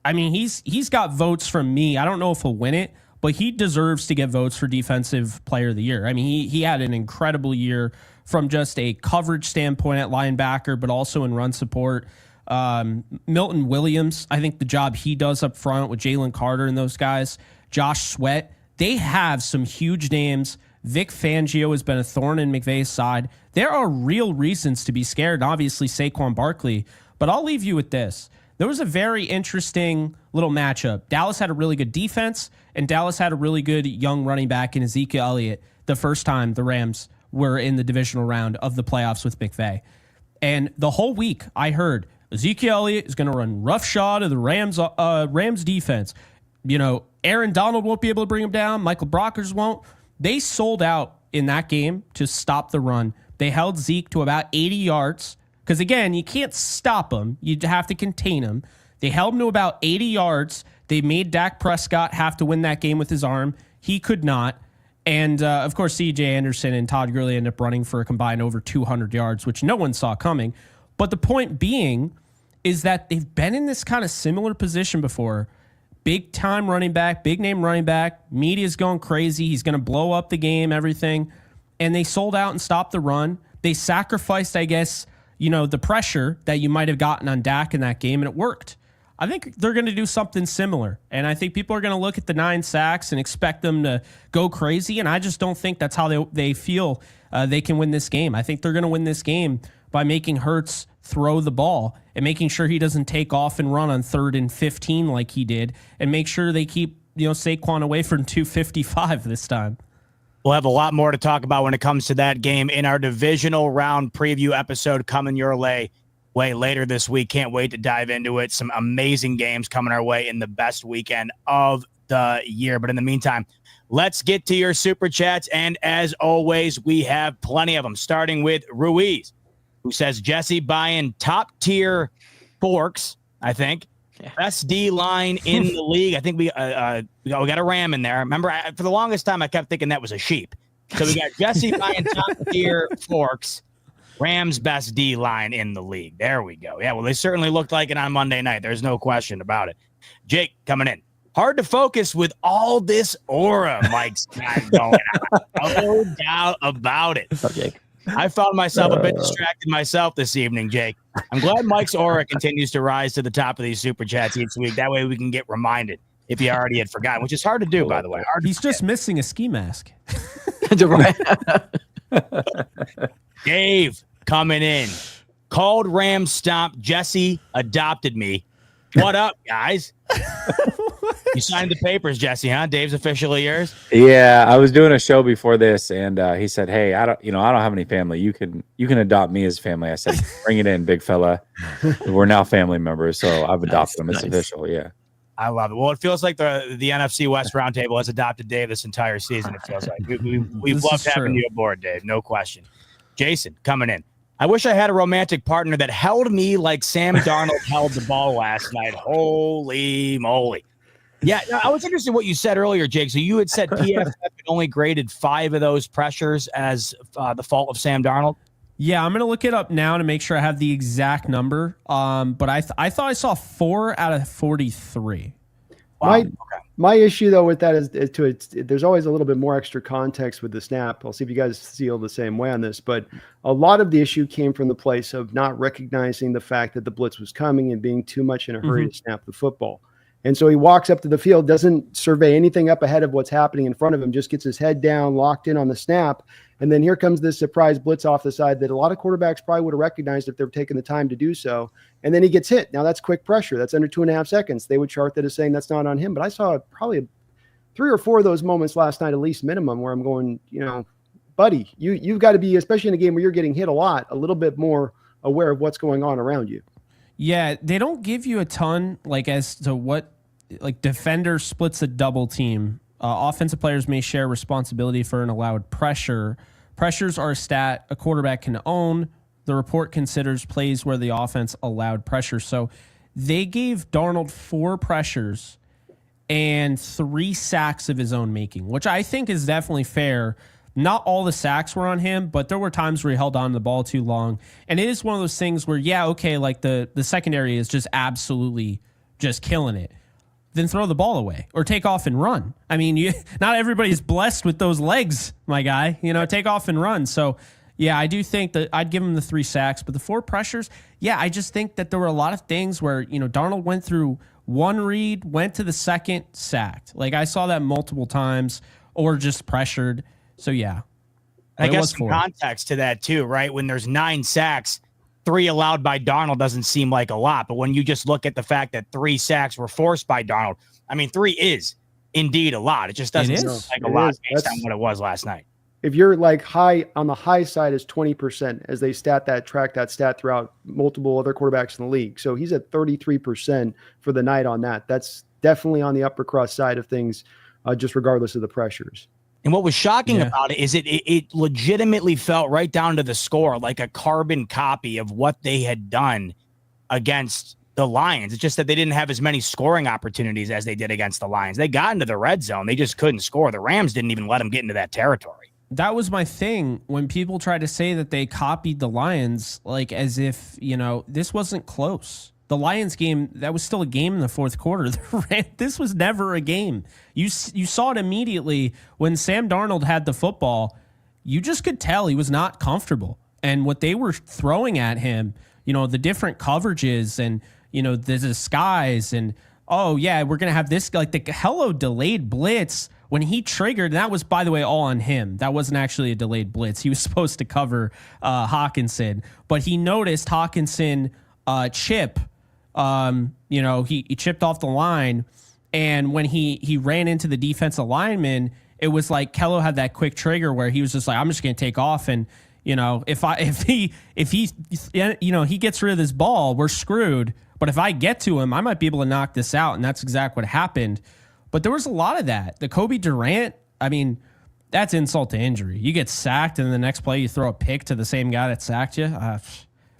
I mean, he's got votes from me. I don't know if he'll win it, but he deserves to get votes for Defensive Player of the Year. I mean, he had an incredible year from just a coverage standpoint at linebacker, but also in run support. Milton Williams, I think the job he does up front with Jalen Carter and those guys, Josh Sweat, they have some huge names. Vic Fangio has been a thorn in McVay's side. There are real reasons to be scared, and obviously Saquon Barkley. But I'll leave you with this. There was a very interesting little matchup. Dallas had a really good defense, and Dallas had a really good young running back in Ezekiel Elliott the first time the Rams were in the divisional round of the playoffs with McVay. And the whole week I heard Ezekiel Elliott is going to run roughshod of the Rams defense. Aaron Donald won't be able to bring him down. Michael Brockers won't. They sold out in that game to stop the run. They held Zeke to about 80 yards because, again, you can't stop him. You have to contain him. They held him to about 80 yards. They made Dak Prescott have to win that game with his arm. He could not. And, of course, C.J. Anderson and Todd Gurley ended up running for a combined over 200 yards, which no one saw coming. But the point being is that they've been in this kind of similar position before. Big-time running back, big-name running back. Media's going crazy. He's going to blow up the game, everything. And they sold out and stopped the run. They sacrificed, I guess, the pressure that you might have gotten on Dak in that game, and it worked. I think they're going to do something similar. And I think people are going to look at the 9 sacks and expect them to go crazy. And I just don't think that's how they feel they can win this game. I think they're going to win this game by making Hurts throw the ball and making sure he doesn't take off and run on 3rd and 15 like he did, and make sure they keep Saquon away from 255 this time. We'll have a lot more to talk about when it comes to that game in our divisional round preview episode coming your way later this week. Can't wait to dive into it. Some amazing games coming our way in the best weekend of the year. But in the meantime, let's get to your super chats. And as always, we have plenty of them, starting with Ruiz, who says Jesse buying top tier forks, I think. Yeah. Best D line in the league. I think we got a ram in there. Remember, for the longest time, I kept thinking that was a sheep. So we got Jesse buying top tier forks. Rams best D line in the league. There we go. Yeah, well, they certainly looked like it on Monday night. There's no question about it. Jake coming in. Hard to focus with all this aura Mike's got going on. No doubt about it. What's up, Jake? I found myself a bit distracted myself this evening, Jake. I'm glad Mike's aura continues to rise to the top of these super chats each week. That way we can get reminded if you already had forgotten, which is hard to do, by the way. He's just missing a ski mask. Dave coming in. Called Ram Stomp. Jesse adopted me. What up, guys? You signed the papers, Jesse, huh? Dave's officially yours? Yeah, I was doing a show before this, and he said, "Hey, I don't have any family. You can adopt me as family." I said, "Bring it in, big fella. We're now family members, so I've adopted him. It's official." Yeah, I love it. Well, it feels like the NFC West Roundtable has adopted Dave this entire season. It feels like we've loved having you aboard, Dave. No question. Jason coming in. I wish I had a romantic partner that held me like Sam Darnold held the ball last night. Holy moly. Yeah, I was interested in what you said earlier, Jake. So you had said PFF had only graded 5 of those pressures as the fault of Sam Darnold? Yeah, I'm going to look it up now to make sure I have the exact number. But I thought I saw 4 out of 43. Wow. My issue, though, with that is there's always a little bit more extra context with the snap. I'll see if you guys feel the same way on this. But a lot of the issue came from the place of not recognizing the fact that the blitz was coming and being too much in a hurry to snap the football. And so he walks up to the field, doesn't survey anything up ahead of what's happening in front of him, just gets his head down, locked in on the snap. And then here comes this surprise blitz off the side that a lot of quarterbacks probably would have recognized if they're taking the time to do so. And then he gets hit. Now that's quick pressure. That's under 2.5 seconds. They would chart that as saying that's not on him. But I saw probably 3 or 4 of those moments last night, at least minimum, where I'm going, buddy, you've got to be, especially in a game where you're getting hit a lot, a little bit more aware of what's going on around you. Yeah, they don't give you a ton as to what defender splits a double team. Offensive players may share responsibility for an allowed pressure. Pressures are a stat a quarterback can own. The report considers plays where the offense allowed pressure. So they gave Darnold 4 pressures and 3 sacks of his own making, which I think is definitely fair. Not all the sacks were on him, but there were times where he held on to the ball too long. And it is one of those things where, the secondary is just absolutely just killing it. Then throw the ball away or take off and run. I mean, not everybody's blessed with those legs, my guy. Take off and run. So, yeah, I do think that I'd give him the 3 sacks, but the 4 pressures, I just think that there were a lot of things where, Darnold went through 1 read, went to the second, sacked. I saw that multiple times or just pressured. So, yeah. I guess some context to that, too, right? When there's 9 sacks, 3 allowed by Darnold doesn't seem like a lot. But when you just look at the fact that 3 sacks were forced by Darnold, 3 is indeed a lot. It just doesn't seem like a lot based on what it was last night. If you're high on the high side is 20%, as they track that stat throughout multiple other quarterbacks in the league. So he's at 33% for the night on that. That's definitely on the upper crust side of things, just regardless of the pressures. And what was shocking about it is it legitimately felt right down to the score like a carbon copy of what they had done against the Lions. It's just that they didn't have as many scoring opportunities as they did against the Lions. They got into the red zone. They just couldn't score. The Rams didn't even let them get into that territory. That was my thing when people try to say that they copied the Lions, like as if, this wasn't close. The Lions game, that was still a game in the fourth quarter. This was never a game. You saw it immediately when Sam Darnold had the football. You just could tell he was not comfortable. And what they were throwing at him, the different coverages and, the disguise and, oh, yeah, we're going to have this, like the hello delayed blitz when he triggered. That was, by the way, all on him. That wasn't actually a delayed blitz. He was supposed to cover Hawkinson, but he noticed Hawkinson chip. He chipped off the line, and when he ran into the defensive lineman, it was like Kello had that quick trigger where he was just like, I'm just going to take off, and if he gets rid of this ball, we're screwed. But if I get to him, I might be able to knock this out, and that's exactly what happened. But there was a lot of that. The Kobe Durant, I mean, that's insult to injury. You get sacked, and the next play you throw a pick to the same guy that sacked you.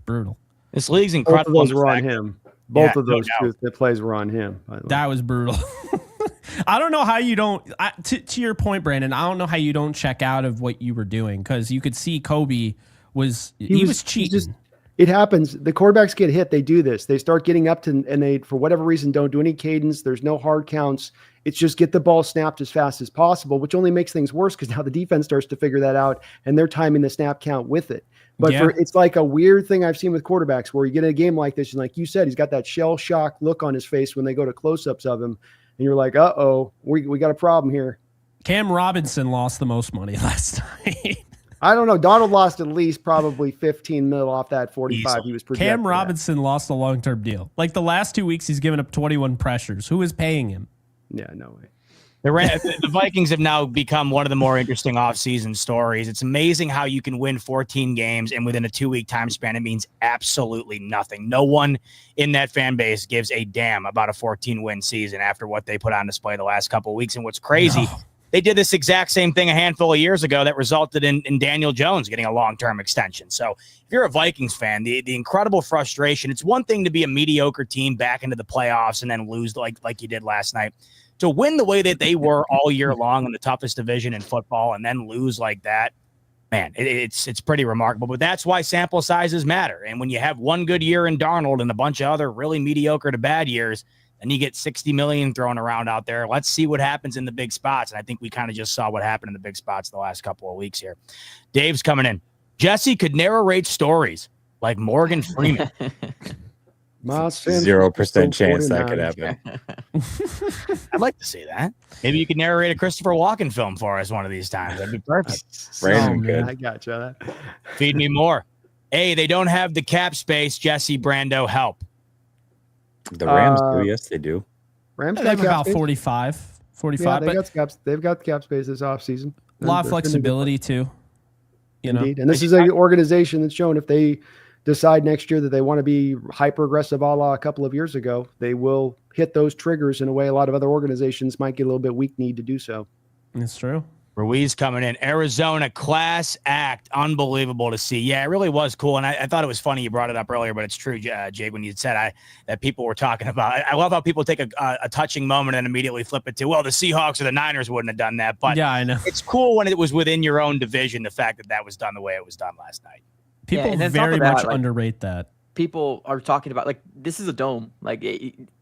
Brutal. This league's incredible. Both of those were on him. Both of those the plays were on him. By the way. That was brutal. I don't know how you don't. To your point, Brandon, I don't know how you don't check out of what you were doing, because you could see Kobe was cheating. It happens. The quarterbacks get hit. They do this. They start getting up to, and they, for whatever reason, don't do any cadence. There's no hard counts. It's just get the ball snapped as fast as possible, which only makes things worse because now the defense starts to figure that out, and they're timing the snap count with it. But it's like a weird thing I've seen with quarterbacks where you get a game like this, and like you said, he's got that shell shock look on his face when they go to close-ups of him, and you're like, uh-oh, we got a problem here. Cam Robinson lost the most money last night. I don't know. Donald lost at least probably 15 mil off that 45 he was projecting. Cam Robinson lost a long-term deal. Like the last 2 weeks, he's given up 21 pressures. Who is paying him? Yeah, no way. The Vikings have now become one of the more interesting offseason stories. It's amazing how you can win 14 games, and within a 2-week time span, it means absolutely nothing. No one in that fan base gives a damn about a 14-win season after what they put on display the last couple of weeks. And what's crazy, they did this exact same thing a handful of years ago that resulted in Daniel Jones getting a long-term extension. So if you're a Vikings fan, the incredible frustration, it's one thing to be a mediocre team back into the playoffs and then lose like you did last night. To win the way that they were all year long in the toughest division in football and then lose like that, man, it's pretty remarkable. But that's why sample sizes matter. And when you have one good year in Darnold and a bunch of other really mediocre to bad years, then you get 60 million thrown around out there. Let's see what happens in the big spots. And I think we kind of just saw what happened in the big spots the last couple of weeks here. Dave's coming in. Jesse could narrate stories like Morgan Freeman. 0% chance that could happen. I'd like to see that. Maybe you could narrate a Christopher Walken film for us one of these times. That'd be perfect. Brandon could. I got you. Feed me more. Hey, they don't have the cap space. Jesse Brando, help. The Rams do. Yes, they do. Rams They have got about cap 45. Yeah, But they've got cap space this offseason. a lot of flexibility too. Indeed. And this is an organization that's shown if they decide next year that they want to be hyper aggressive a la a couple of years ago, they will hit those triggers in a way a lot of other organizations might get a little bit weak-kneed to do so. It's true. Ruiz coming in. Arizona class act. Unbelievable to see. Yeah, it really was cool. And I thought it was funny you brought it up earlier, but it's true, Jay, when you said that people were talking about. I love how people take a touching moment and immediately flip it to, well, the Seahawks or the Niners wouldn't have done that. But yeah, I know. It's cool when it was within your own division, the fact that was done the way it was done last night. People very much underrate that. People are talking about, like, this is a dome. Like,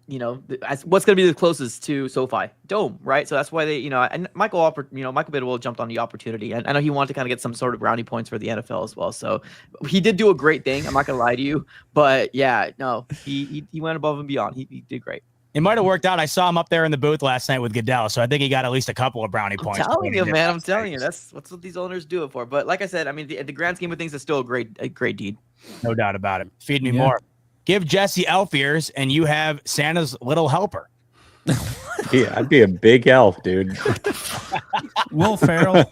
what's going to be the closest to SoFi? Dome, right? So that's why they, and Michael Bidwell jumped on the opportunity. And I know he wanted to kind of get some sort of brownie points for the NFL as well. So he did do a great thing. I'm not going to lie to you. But, yeah, no, he went above and beyond. He did great. It might have worked out. I saw him up there in the booth last night with Goodell, so I think he got at least a couple of brownie points. I'm telling you, man. I'm telling you, that's what these owners do it for. But like I said, I mean, the grand scheme of things is still a great deed. No doubt about it. Feed me more. Give Jesse elf ears, and you have Santa's little helper. Yeah, I'd be a big elf, dude. Will Ferrell.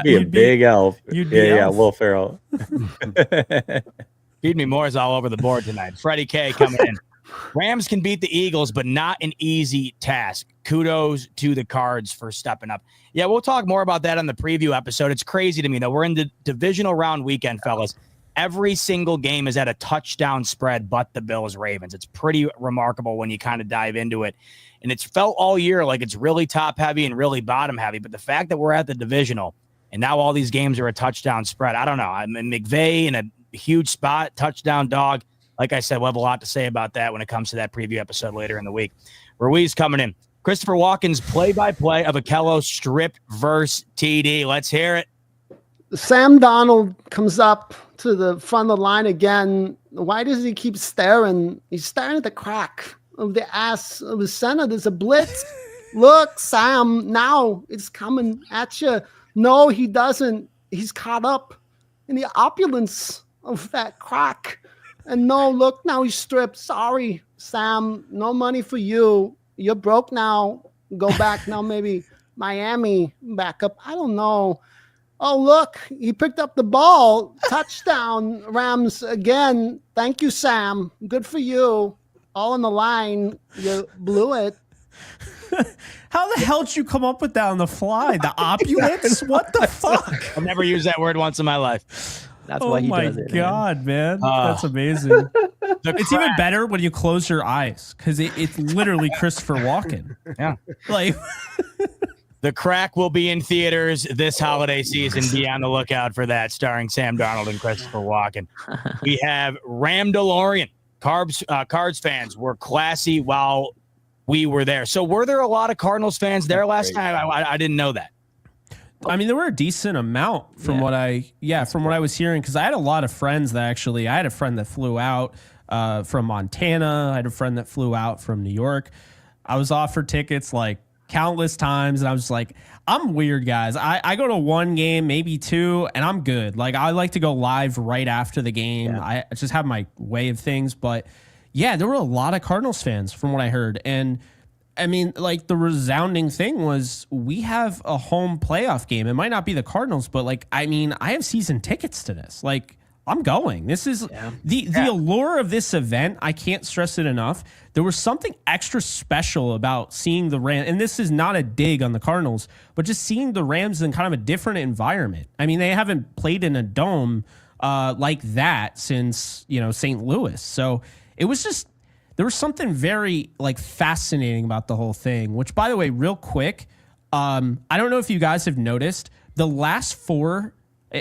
Be a big elf. You'd be elf. Will Ferrell. Feed me more is all over the board tonight. Freddie K coming in. Rams can beat the Eagles, but not an easy task. Kudos to the Cards for stepping up. Yeah, we'll talk more about that on the preview episode. It's crazy to me, though. We're in the divisional round weekend, fellas. Every single game is at a touchdown spread but the Bills-Ravens. It's pretty remarkable when you kind of dive into it. And it's felt all year like it's really top-heavy and really bottom-heavy. But the fact that we're at the divisional and now all these games are a touchdown spread, I don't know. I mean, McVay in a huge spot, touchdown dog. Like I said, we'll have a lot to say about that when it comes to that preview episode later in the week. Ruiz coming in. Christopher Walken's play-by-play of Akello stripped verse TD. Let's hear it. Sam Darnold comes up to the front of the line again. Why does he keep staring? He's staring at the crack of the ass of the center. There's a blitz. Look, Sam, now it's coming at you. No, he doesn't. He's caught up in the opulence of that crack. And no, look, now he's stripped. Sorry, Sam, no money for you. You're broke now. Go back now, maybe Miami back up. I don't know. Oh, look, he picked up the ball. Touchdown, Rams again. Thank you, Sam. Good for you. All on the line. You blew it. How the hell did you come up with that on the fly? The opulence? What the fuck? I've never used that word once in my life. That's why he does it. Oh my God, man. That's amazing. It's even better when you close your eyes because it's literally Christopher Walken. Yeah. Like The Crack will be in theaters this holiday season. Be on the lookout for that, starring Sam Darnold and Christopher Walken. We have Ramdalorian. Cards fans were classy while we were there. So were there a lot of Cardinals fans there last time? I didn't know that. I mean, there were a decent amount from what I was hearing, because I had a lot of friends that I had a friend that flew out from Montana. I had a friend that flew out from New York. I was offered tickets like countless times, and I was like, I'm weird, guys. I go to one game, maybe two, and I'm good. Like, I like to go live right after the game. Yeah. I just have my way of things. But yeah, there were a lot of Cardinals fans from what I heard. And I mean, like, the resounding thing was we have a home playoff game. It might not be the Cardinals, but like, I mean, I have season tickets to this. Like, I'm going. This is the allure of this event. I can't stress it enough. There was something extra special about seeing the Rams, and this is not a dig on the Cardinals, but just seeing the Rams in kind of a different environment. I mean, they haven't played in a dome like that since, St. Louis. So it was just, there was something very like fascinating about the whole thing, which, by the way, real quick, I don't know if you guys have noticed the last 4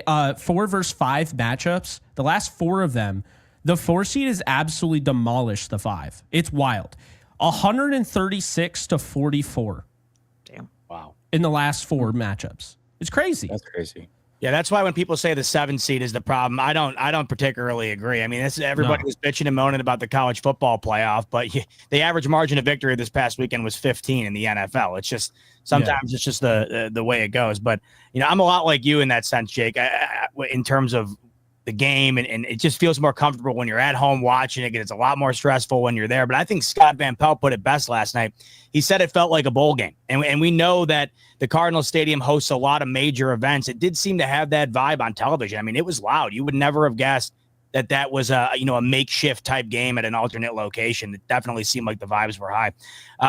versus 5 matchups, the last 4 of them, the 4 seed has absolutely demolished the 5. It's wild. 136-44. Damn. Wow. In the last 4 matchups. It's crazy. That's crazy. Yeah, that's why when people say the 7 seed is the problem, I don't particularly agree. I mean, everybody was bitching and moaning about the college football playoff, but the average margin of victory this past weekend was 15 in the NFL. It's just sometimes it's just the way it goes. But I'm a lot like you in that sense, Jake. In terms of the game, and it just feels more comfortable when you're at home watching it. It's a lot more stressful when you're there. But I think Scott Van Pelt put it best last night. He said it felt like a bowl game, and we know that the Cardinals Stadium hosts a lot of major events. It did seem to have that vibe on television. I mean, it was loud. You would never have guessed that was a makeshift type game at an alternate location. It definitely seemed like the vibes were high.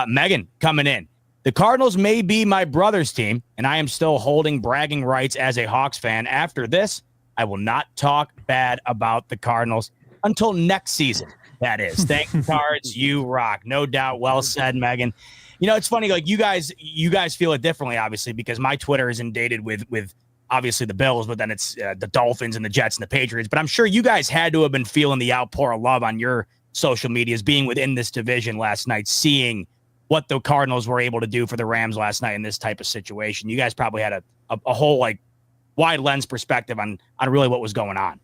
Megan coming in. The Cardinals may be my brother's team, and I am still holding bragging rights as a Hawks fan. After this, I will not talk bad about the Cardinals until next season. That is. Thank you, Cards. You rock. No doubt. Well said, Megan. It's funny. Like, you guys feel it differently, obviously, because my Twitter is inundated with obviously the Bills, but then it's the Dolphins and the Jets and the Patriots. But I'm sure you guys had to have been feeling the outpour of love on your social medias, being within this division last night, seeing what the Cardinals were able to do for the Rams last night in this type of situation. You guys probably had a whole like wide lens perspective on really what was going on.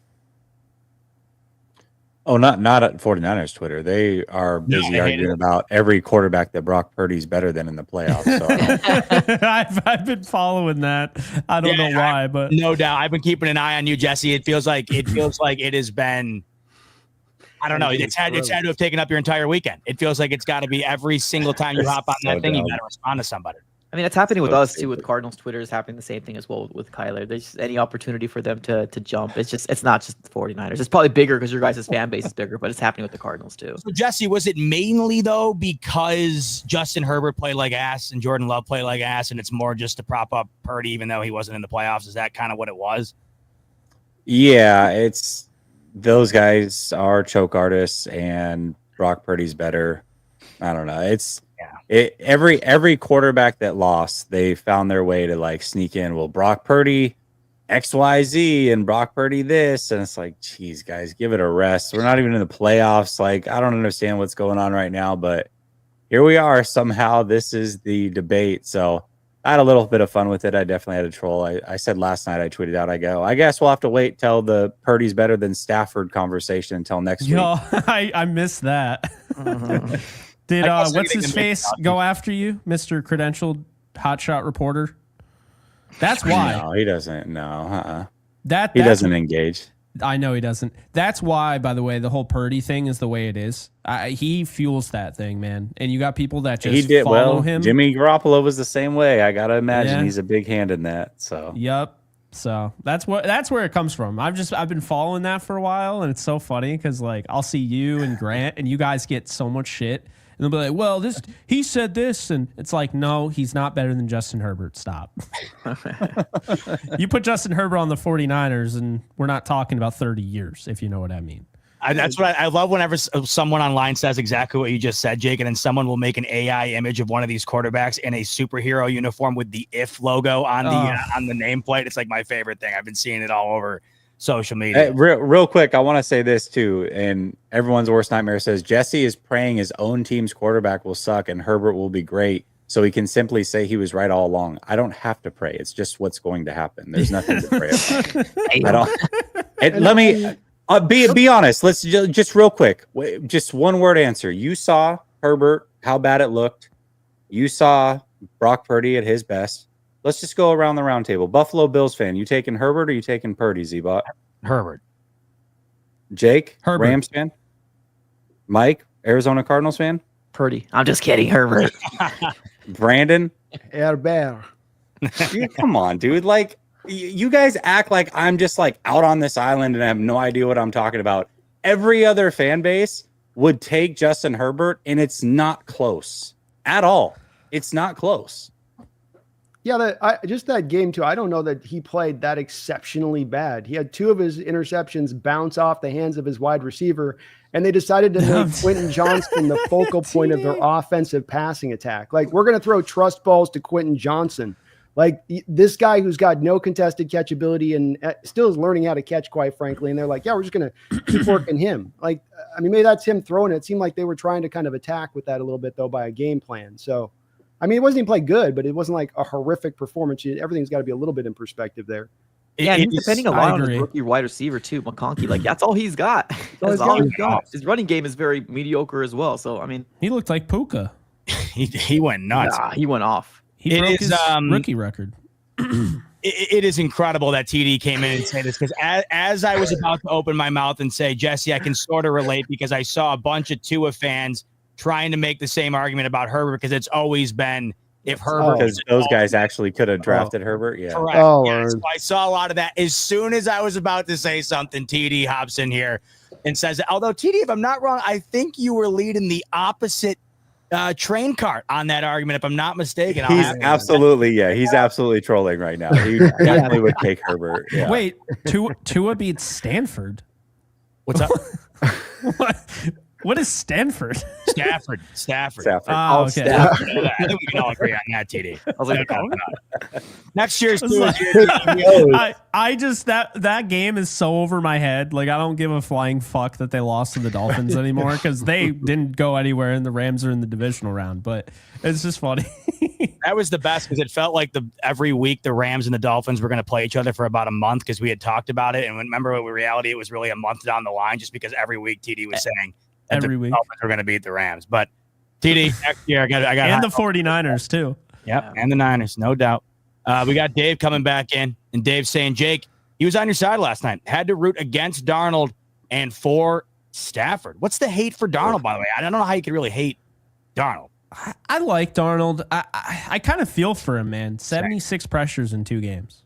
Oh, not at 49ers Twitter. They are busy arguing about every quarterback that Brock Purdy's better than in the playoffs. So I've been following that. I don't know why, but no doubt. I've been keeping an eye on you, Jesse. It feels like it has been, I don't know. It's had to have taken up your entire weekend. It feels like it's got to be every single time you hop on that thing, you got to respond to somebody. I mean, it's happening with So us too. With Cardinals Twitter is happening the same thing as well with Kyler. There's just any opportunity for them to jump. It's not just the 49ers. It's probably bigger because your guys' fan base is bigger, but it's happening with the Cardinals too. So Jesse, was it mainly though because Justin Herbert played like ass and Jordan Love played like ass, and it's more just to prop up Purdy even though he wasn't in the playoffs? Is that kind of what it was? Yeah, it's those guys are choke artists, and Brock Purdy's better. I don't know. Every quarterback that lost, they found their way to like sneak in. Well, Brock Purdy, XYZ, and Brock Purdy this, and it's like, geez, guys, give it a rest. We're not even in the playoffs. Like, I don't understand what's going on right now, but here we are. Somehow, this is the debate. So I had a little bit of fun with it. I definitely had a troll. I said last night, I tweeted out, I guess we'll have to wait till the Purdy's better than Stafford conversation until next week. Yo, I missed that. Did what's his face go after you, Mr. Credentialed Hotshot Reporter? That's why. No, he doesn't. No, He doesn't engage. I know he doesn't. That's why, by the way, the whole Purdy thing is the way it is. He fuels that thing, man. And you got people that just follow him. Jimmy Garoppolo was the same way. I gotta imagine he's a big hand in that. So yep. So that's where it comes from. I've been following that for a while, and it's so funny because like I'll see you and Grant, and you guys get so much shit. And they'll be like, well, he said this. And it's like, no, he's not better than Justin Herbert. Stop. You put Justin Herbert on the 49ers, and we're not talking about 30 years, if you know what I mean. That's what I love whenever someone online says exactly what you just said, Jake, and then someone will make an AI image of one of these quarterbacks in a superhero uniform with the "if" logo on the nameplate. It's like my favorite thing. I've been seeing it all over social media. Hey, real quick, I want to say this too, and everyone's worst nightmare says Jesse is praying his own team's quarterback will suck and Herbert will be great, so he can simply say he was right all along. I don't have to pray; it's just what's going to happen. There's nothing to pray about. I don't. Let me be honest. Let's just real quick, just one word answer. You saw Herbert, how bad it looked. You saw Brock Purdy at his best. Let's just go around the round table. Buffalo Bills fan, you taking Herbert or you taking Purdy, Z-Bot? Herbert. Jake, Herbert. Rams fan? Mike, Arizona Cardinals fan? Purdy. I'm just kidding, Herbert. Brandon? Herbert. Dude, come on, dude. Like, you guys act like I'm just like out on this island and I have no idea what I'm talking about. Every other fan base would take Justin Herbert, and it's not close at all. It's not close. Yeah, just that game too. I don't know that he played that exceptionally bad. He had 2 of his interceptions bounce off the hands of his wide receiver, and they decided to make Quentin Johnson the focal point of their offensive passing attack. Like, we're going to throw trust balls to Quentin Johnson. Like, this guy who's got no contested catchability and still is learning how to catch, quite frankly. And they're like, yeah, we're just going to keep working him. Like, I mean, maybe that's him throwing it. It seemed like they were trying to kind of attack with that a little bit, though, by a game plan. So, I mean, it wasn't even play good, but it wasn't like a horrific performance. Everything's got to be a little bit in perspective there. Yeah, he's depending a lot on his rookie wide receiver too, McConkey. Like, that's all he's got. That's all he's got. His running game is very mediocre as well. So, I mean, he looked like Puka. he went nuts. Nah, he went off. He broke his rookie record. It is incredible that TD came in and said this, because as I was about to open my mouth and say, Jesse, I can sort of relate, because I saw a bunch of Tua fans trying to make the same argument about Herbert, because it's always been if Herbert. Because those guys actually could have drafted Herbert. Yeah. Correct. So I saw a lot of that. As soon as I was about to say something, TD hops in here and says, although TD, if I'm not wrong, I think you were leading the opposite train cart on that argument, if I'm not mistaken. He's absolutely trolling right now. He definitely would take Herbert. Yeah. Wait, Tua beats Stanford. What's up? What is Stanford? Stafford. Oh, okay. Stafford. I think we can all agree on that, TD. I was like, next year's I just that game is so over my head. Like, I don't give a flying fuck that they lost to the Dolphins anymore, because they didn't go anywhere and the Rams are in the divisional round. But it's just funny. That was the best, because it felt like every week the Rams and the Dolphins were going to play each other for about a month, because we had talked about it. And remember, in reality, it was really a month down the line, just because every week TD was saying that the Dolphins were going to beat the Rams. But TD, next year, I got and the 49ers too. Yep, and the Niners, no doubt. We got Dave coming back in, and Dave's saying, Jake, he was on your side last night. Had to root against Darnold and for Stafford. What's the hate for Darnold, by the way? I don't know how you could really hate Darnold. I like Darnold. I kind of feel for him, man. 76 pressures in 2 games.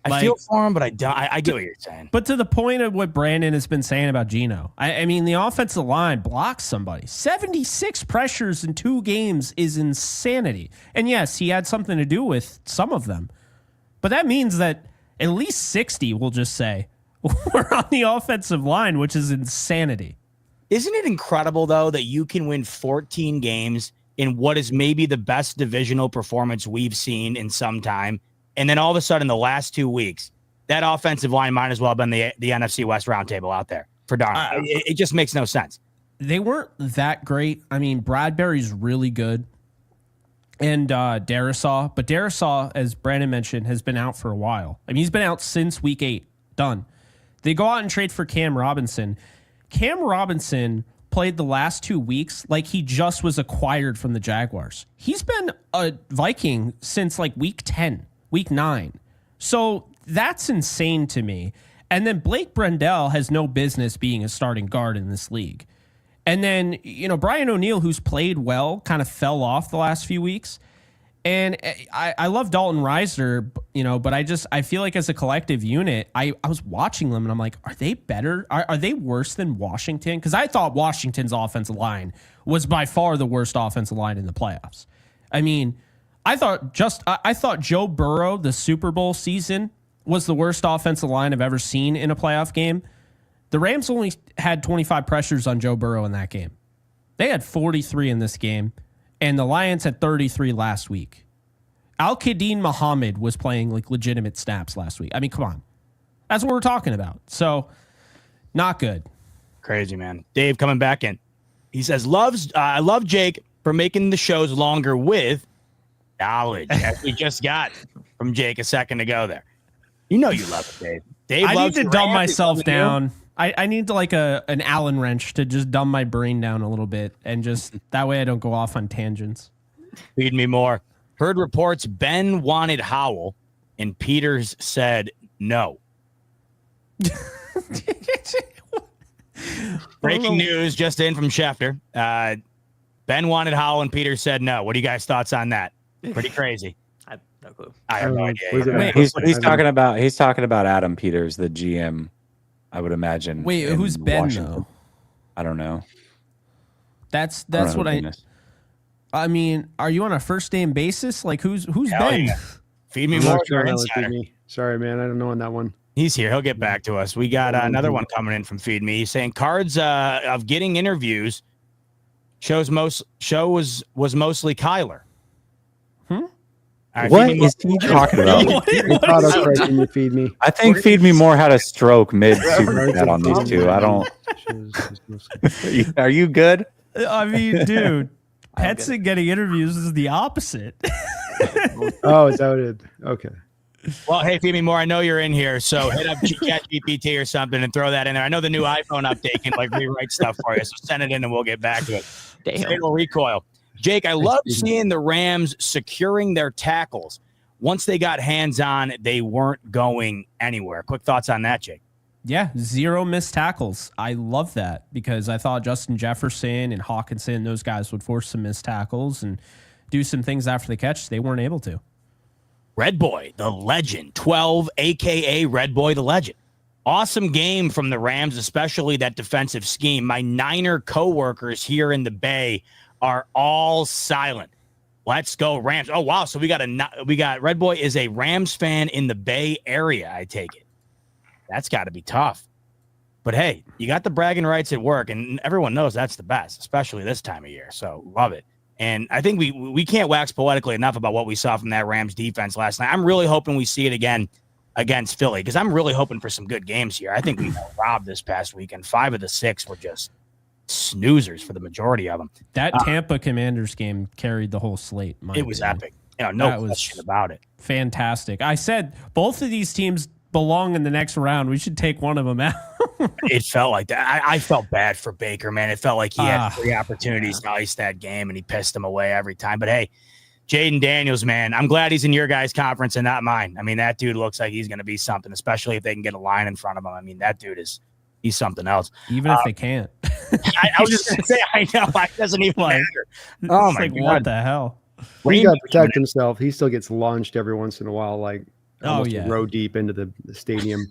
I feel for him, but I don't. I get what you're saying. But to the point of what Brandon has been saying about Geno, I mean, the offensive line blocks somebody. 76 pressures in 2 games is insanity. And yes, he had something to do with some of them. But that means that at least 60, we'll just say, were on the offensive line, which is insanity. Isn't it incredible, though, that you can win 14 games in what is maybe the best divisional performance we've seen in some time? And then all of a sudden, the last 2 weeks, that offensive line might as well have been the NFC West Roundtable out there for Darnold. It just makes no sense. They weren't that great. I mean, Bradbury's really good. And Darisaw. But Darisaw, as Brandon mentioned, has been out for a while. I mean, he's been out since week 8. Done. They go out and trade for Cam Robinson. Cam Robinson played the last 2 weeks like he just was acquired from the Jaguars. He's been a Viking since like week 10. Week 9. So that's insane to me. And then Blake Brendel has no business being a starting guard in this league. And then, Brian O'Neill, who's played well, kind of fell off the last few weeks. And I love Dalton Risner, but I feel like as a collective unit, I was watching them and I'm like, are they better? Are they worse than Washington? Because I thought Washington's offensive line was by far the worst offensive line in the playoffs. I mean, I thought Joe Burrow, the Super Bowl season, was the worst offensive line I've ever seen in a playoff game. The Rams only had 25 pressures on Joe Burrow in that game. They had 43 in this game, and the Lions had 33 last week. Al-Qadim Muhammad was playing like legitimate snaps last week. I mean, come on. That's what we're talking about. So, not good. Crazy, man. Dave coming back in. He says, I love Jake for making the shows longer with knowledge, as we just got from Jake a second ago there. You know you love it, Dave. I need to dumb myself down. I need to like an Allen wrench to just dumb my brain down a little bit, and just that way I don't go off on tangents. Feed me more. Heard reports Ben wanted Howell, and Peters said no. Breaking news just in from Schefter. Ben wanted Howell, and Peters said no. What do you guys' thoughts on that? Pretty crazy. I have no clue. I have no idea. He's talking about Adam Peters, the GM. I would imagine. Wait, who's Ben though? I don't know. That's what I mean. Are you on a first name basis? Like who's Ben? Yeah. Feed me more. Sorry, man. I don't know on that one. He's here. He'll get back to us. We got another one coming in from Feed Me. He's saying cards of getting interviews. Show was mostly Kyler. Right, what is he talking about? You Feed Me. I think Feed Me More had a stroke mid super chat on these two. I don't. Are you good? I mean, dude, Petson getting interviews is the opposite. Oh, is that what it? Okay. Well, hey, Feed Me More, I know you're in here, so hit up ChatGPT or something and throw that in there. I know the new iPhone update can rewrite stuff for you, so send it in and we'll get back to it. Fatal recoil. Jake, I love seeing the Rams securing their tackles. Once they got hands-on, they weren't going anywhere. Quick thoughts on that, Jake? Yeah, 0 missed tackles. I love that because I thought Justin Jefferson and Hawkinson, those guys would force some missed tackles and do some things after the catch. They weren't able to. Red Boy, the legend, 12, a.k.a. Red Boy, the legend. Awesome game from the Rams, especially that defensive scheme. My Niner coworkers here in the Bay are all silent. Let's go Rams. Oh, wow. So we got Red Boy is a Rams fan in the Bay Area, I take it. That's got to be tough. But, hey, you got the bragging rights at work, and everyone knows that's the best, especially this time of year. So love it. And I think we can't wax poetically enough about what we saw from that Rams defense last night. I'm really hoping we see it again against Philly because I'm really hoping for some good games here. I think we got robbed this past weekend. 5 of the 6 were just snoozers for the majority of them. That Tampa Commanders game carried the whole slate. It was epic. No question about it. Fantastic. I said both of these teams belong in the next round. We should take one of them out. It felt like that. I felt bad for Baker, man. It felt like he had 3 opportunities to ice that game, and he pissed them away every time. But, hey, Jaden Daniels, man, I'm glad he's in your guys' conference and not mine. I mean, that dude looks like he's going to be something, especially if they can get a line in front of him. I mean, that dude he's something else. Even if they can't. I was just going to say, I know. It doesn't even matter. Oh, It's my like, God. what the hell? He's got to protect himself. He still gets launched every once in a while, like almost a row deep into the stadium.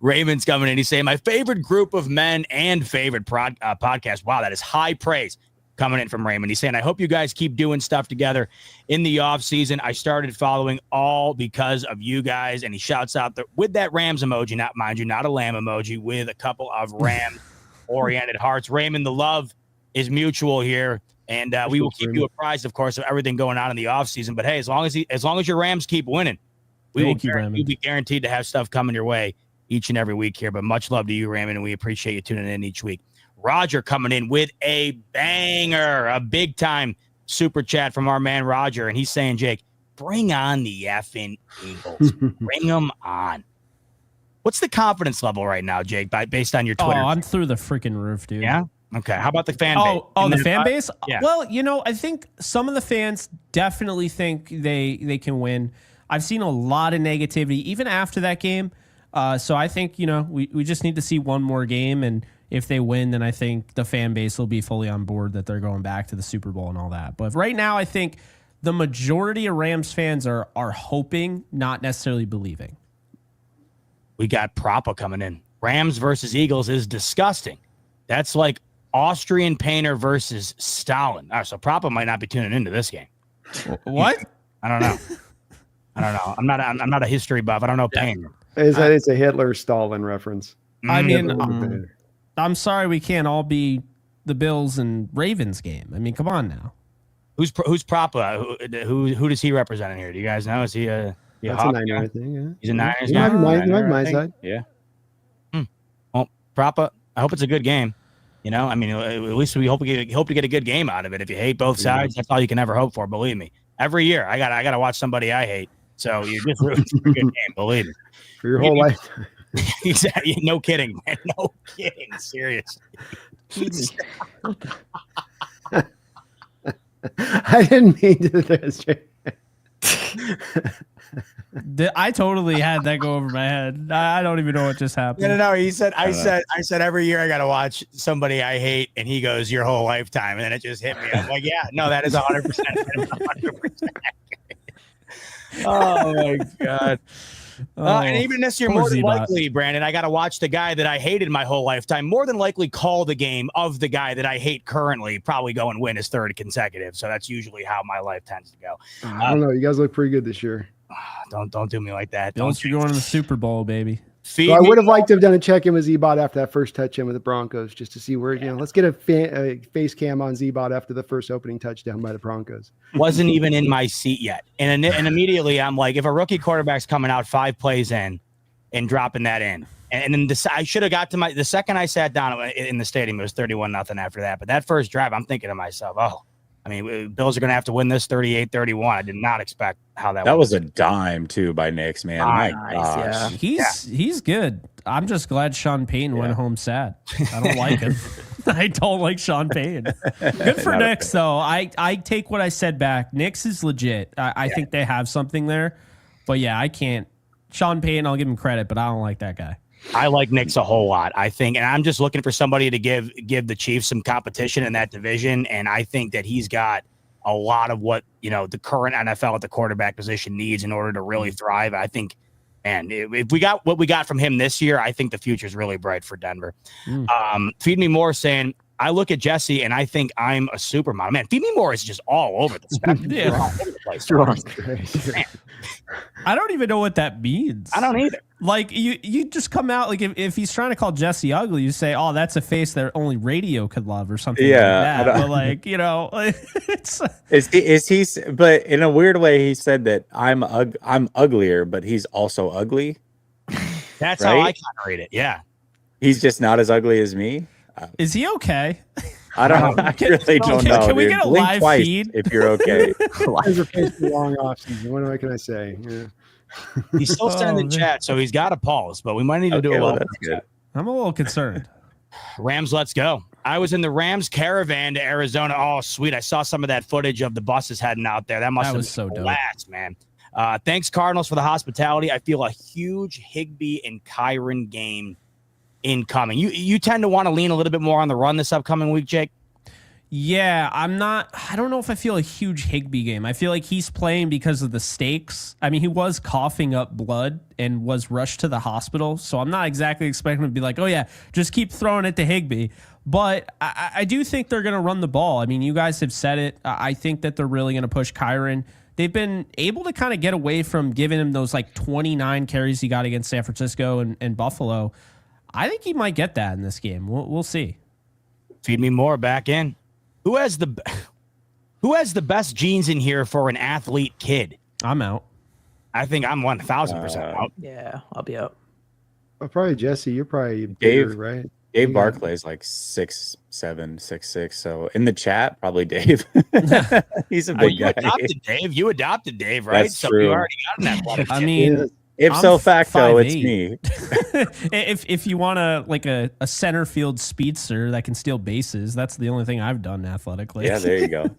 Raymond's coming in. He's saying, my favorite group of men and favorite podcast. Wow, that is high praise coming in from Raymond. He's saying, I hope you guys keep doing stuff together in the off season. I started following all because of you guys. And he shouts out with that Rams emoji, not mind you, not a lamb emoji, with a couple of Ram oriented hearts. Raymond, the love is mutual here. And we will keep you apprised, of course, of everything going on in the off season. But hey, as long as your Rams keep winning, you'll be guaranteed to have stuff coming your way each and every week here. But much love to you, Raymond, and we appreciate you tuning in each week. Roger coming in with a banger, a big time super chat from our man Roger, and he's saying, Jake, bring on the effing Eagles. Bring them on. What's the confidence level right now, Jake, based on your Twitter? Oh, I'm through the freaking roof, dude. Yeah? Okay. How about the fan base? Oh, the fan base? Yeah. Well, I think some of the fans definitely think they can win. I've seen a lot of negativity even after that game. So I think, we just need to see one more game. And if they win, then I think the fan base will be fully on board that they're going back to the Super Bowl and all that. But right now, I think the majority of Rams fans are hoping, not necessarily believing. We got Propa coming in. Rams versus Eagles is disgusting. That's like Austrian painter versus Stalin. All right, so Propa might not be tuning into this game. What? I don't know. I'm not a history buff. I don't know painter. It's a Hitler-Stalin reference. I mean, I'm sorry we can't all be the Bills and Ravens game. I mean, come on now. Who's Propa? Who does he represent in here? Do you guys know? Is he a That's a Niner, I think. Yeah. He's a Niners He guy. might be my side. Yeah. Well, Propa, I hope it's a good game. I mean, at least we hope to get a good game out of it. If you hate both sides, that's all you can ever hope for. Believe me. Every year, I gotta watch somebody I hate. So you're just rooting for a good game. Believe me. For your whole life. Exactly. No kidding, man. No kidding. Seriously. I didn't mean to do this. I totally had that go over my head. I don't even know what just happened. No. He said, I said every year I got to watch somebody I hate, and he goes, your whole lifetime, and then it just hit me. I'm like, yeah, no, that is 100%. 100%. Oh my God. And even this year, more than likely, Brandon, I got to watch the guy that I hated my whole lifetime. More than likely, call the game of the guy that I hate currently. Probably go and win his third consecutive. So that's usually how my life tends to go. I don't know. You guys look pretty good this year. Don't do me like that. Don't you going to the Super Bowl, baby? So I would have liked to have done a check-in with Z-Bot after that first touchdown with the Broncos, just to see where, let's get a face cam on Z-Bot after the first opening touchdown by the Broncos. Wasn't even in my seat yet. And immediately I'm like, if a rookie quarterback's coming out 5 plays in and dropping that in, and then I should have got to the second I sat down in the stadium, it was 31-0 after that. But that first drive, I'm thinking to myself, Bills are going to have to win this 38-31. I did not expect how that was a dime too by Knicks, man. My gosh. Yeah. He's good. I'm just glad Sean Payton went home sad. I don't like him. I don't like Sean Payton. Good for Knicks, though. I take what I said back. Knicks is legit. I think they have something there. But yeah, I can't. Sean Payton, I'll give him credit, but I don't like that guy. I like Knicks a whole lot, I think, and I'm just looking for somebody to give the Chiefs some competition in that division, and I think that he's got a lot of what the current NFL at the quarterback position needs in order to really thrive. I think, man, if we got what we got from him this year, I think the future is really bright for Denver. Feed Me More saying, I look at Jesse and I think I'm a supermodel. Man, Feed Me More is just all over the spectrum. All over the place. I don't even know what that means. I don't either. Like you just come out like if he's trying to call Jesse ugly, you say, "Oh, that's a face that only radio could love," or something like that. But like is he? But in a weird way, he said that I'm uglier, but he's also ugly. That's how I kind of read it. Yeah, he's just not as ugly as me. Is he okay? I don't know. I really don't know. Can we get a Blink live twice feed if you're okay? There's a face for long off season. What can I say? Yeah. He's still sending the chat, so he's got a pause, but we might need to do a little. That's good. I'm a little concerned. Rams, let's go. I was in the Rams caravan to Arizona. Oh, sweet. I saw some of that footage of the buses heading out there. That must have been so dope. Blast, man. Thanks, Cardinals, for the hospitality. I feel a huge Higbee and Kyron game incoming. You tend to want to lean a little bit more on the run this upcoming week, Jake? Yeah, I don't know if I feel a huge Higbee game. I feel like he's playing because of the stakes. I mean, he was coughing up blood and was rushed to the hospital. So I'm not exactly expecting him to be like, oh yeah, just keep throwing it to Higbee. But I do think they're going to run the ball. I mean, you guys have said it. I think that they're really going to push Kyron. They've been able to kind of get away from giving him those like 29 carries he got against San Francisco and Buffalo. I think he might get that in this game. We'll see. Feed me more back in. Who has the best genes in here for an athlete kid? I'm out. I think I'm 1,000% out. Yeah, I'll be out. Probably Jesse. You're probably bigger, right? Dave Barclay's like 6'7", 6'6". So in the chat, probably Dave. He's a big guy. You adopted Dave, right? That's true. You already got an athletic I kid. mean, Ipso facto, 5'8". it's me. if you want a center field speedster that can steal bases, that's the only thing I've done athletically. Yeah, there you go.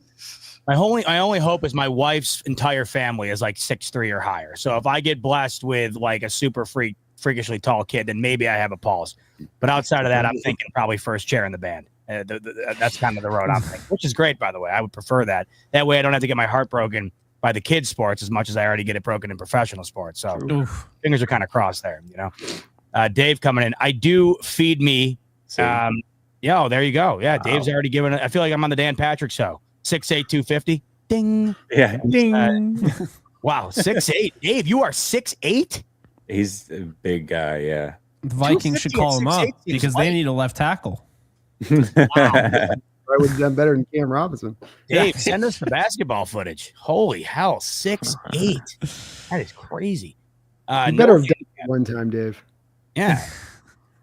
My only hope is my wife's entire family is like 6'3" or higher. So if I get blessed with like a super freakishly tall kid, then maybe I have a pulse. But outside of that, I'm thinking probably first chair in the band. That's kind of the road I'm thinking, which is great, by the way. I would prefer that. That way I don't have to get my heart broken by the kids' sports as much as I already get it broken in professional sports. So fingers are kind of crossed there, you know. Dave coming in. I do feed me. There you go. Yeah, wow. Dave's already given it. I feel like I'm on the Dan Patrick show. 6'8", 250. Ding. Yeah. Ding. Wow, 6'8". Dave, you are 6'8"? He's a big guy, yeah. The Vikings should call him up because they need a left tackle. Wow. I would have done better than Cam Robinson. Dave, send us the basketball footage. Holy hell, 6'8". That is crazy. You better have done it one time, Dave. Yeah.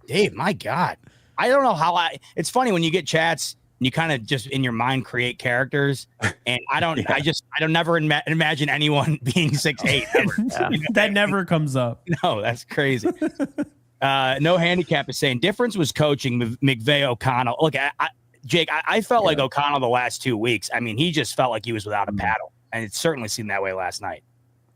Dave, my God. I don't know how it's funny when you get chats and you kind of just in your mind create characters. And I don't never imagine anyone being 6'8". Yeah. That never comes up. No, that's crazy. No handicap is saying difference was coaching McVay O'Connell. Look, Jake, I felt like O'Connell the last 2 weeks. I mean, he just felt like he was without a paddle, and it certainly seemed that way last night.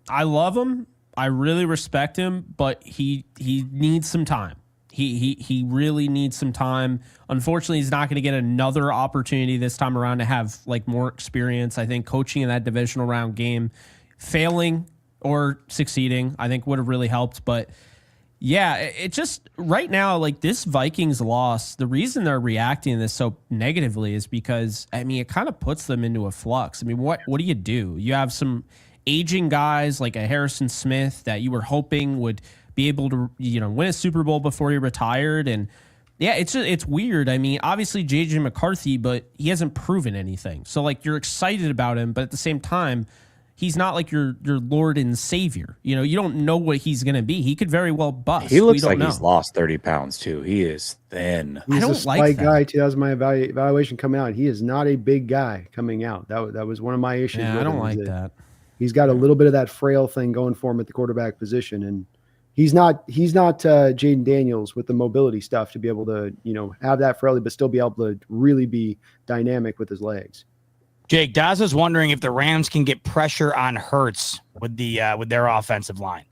I love him. I really respect him, but he needs some time. He really needs some time. Unfortunately, he's not going to get another opportunity this time around to have like more experience. I think coaching in that divisional round game, failing or succeeding, I think would have really helped, but. Yeah, it just right now, like this Vikings loss, the reason they're reacting to this so negatively is because, I mean, it kind of puts them into a flux. I mean, what do? You have some aging guys like a Harrison Smith that you were hoping would be able to, win a Super Bowl before he retired. And yeah, it's weird. I mean, obviously J.J. McCarthy, but he hasn't proven anything. So like you're excited about him, but at the same time, he's not like your Lord and Savior. You don't know what he's going to be. He could very well bust. He looks like he's lost 30 pounds too. He is thin. He's a slight guy. 2000 my evaluation coming out. He is not a big guy coming out. That was one of my issues. Yeah, I don't like that. He's got a little bit of that frail thing going for him at the quarterback position, and he's not Jaden Daniels with the mobility stuff to be able to have that frailty, but still be able to really be dynamic with his legs. Jake, Daza's wondering if the Rams can get pressure on Hurts with their offensive line.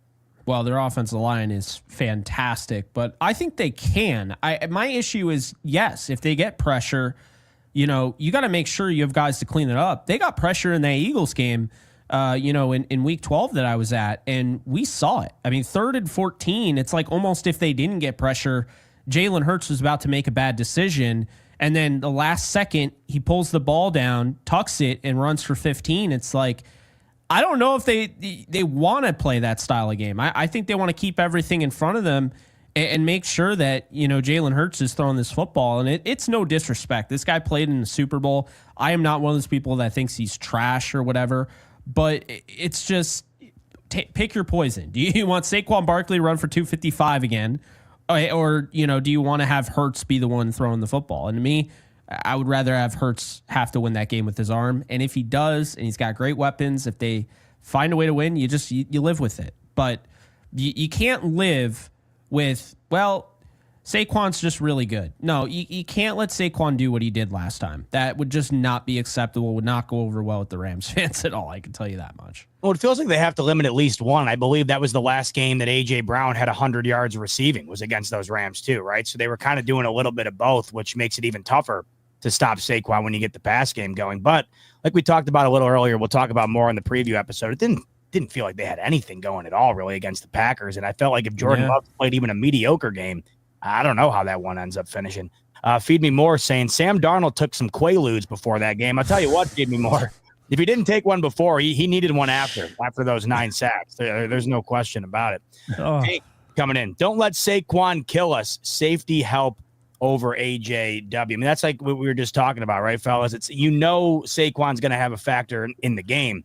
Well, their offensive line is fantastic, but I think they can. My issue is, yes, if they get pressure, you got to make sure you have guys to clean it up. They got pressure in that Eagles game, in week 12 that I was at, and we saw it. I mean, 3rd and 14, it's like almost if they didn't get pressure, Jalen Hurts was about to make a bad decision. And then the last second, he pulls the ball down, tucks it, and runs for 15. It's like, I don't know if they want to play that style of game. I think they want to keep everything in front of them and make sure that, Jalen Hurts is throwing this football. And it's no disrespect. This guy played in the Super Bowl. I am not one of those people that thinks he's trash or whatever. But it's just, pick your poison. Do you want Saquon Barkley to run for 255 again? Or, do you want to have Hurts be the one throwing the football? And to me, I would rather have Hurts have to win that game with his arm. And if he does, and he's got great weapons, if they find a way to win, you live with it. But you can't live with, Saquon's just really good. No, you can't let Saquon do what he did last time. That would just not be acceptable, would not go over well with the Rams fans at all. I can tell you that much. Well, it feels like they have to limit at least one. I believe that was the last game that A.J. Brown had 100 yards receiving was against those Rams too, right? So they were kind of doing a little bit of both, which makes it even tougher to stop Saquon when you get the pass game going. But like we talked about a little earlier, we'll talk about more in the preview episode. It didn't feel like they had anything going at all really against the Packers. And I felt like if Jordan Love played even a mediocre game, I don't know how that one ends up finishing. Feed Me More saying Sam Darnold took some Quaaludes before that game. I'll tell you what, Feed Me More. If he didn't take one before, he needed one after those 9 sacks. There's no question about it. Hey, coming in. Don't let Saquon kill us. Safety help over AJW. I mean, that's like what we were just talking about, right, fellas? It's Saquon's going to have a factor in the game.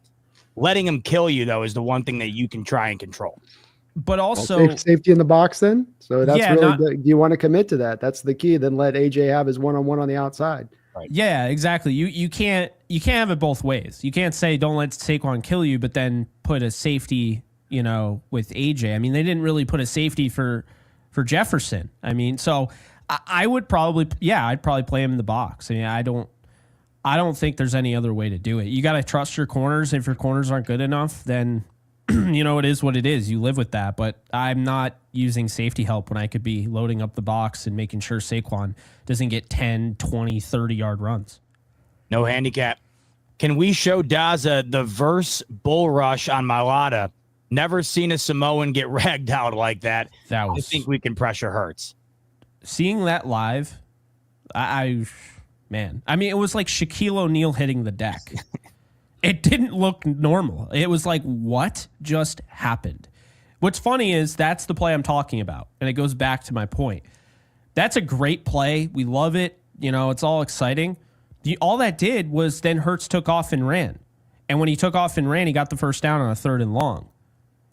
Letting him kill you, though, is the one thing that you can try and control. But also safety in the box then. So that's do you want to commit to that? That's the key. Then let AJ have his one-on-one on the outside. Right. Yeah, exactly. You can't have it both ways. You can't say don't let Saquon kill you, but then put a safety, with AJ. I mean, they didn't really put a safety for Jefferson. I mean, so I'd probably play him in the box. I mean, I don't think there's any other way to do it. You got to trust your corners. If your corners aren't good enough, then it is what it is. You live with that. But I'm not using safety help when I could be loading up the box and making sure Saquon doesn't get 10, 20, 30-yard runs. No handicap. Can we show Daza the verse bull rush on Mailata? Never seen a Samoan get ragged out like that. I think we can pressure Hurts. Seeing that live, man. I mean, it was like Shaquille O'Neal hitting the deck. It didn't look normal. It was like, what just happened? What's funny is that's the play I'm talking about. And it goes back to my point. That's a great play. We love it. It's all exciting. All that did was then Hurts took off and ran. And when he took off and ran, he got the first down on a 3rd and long.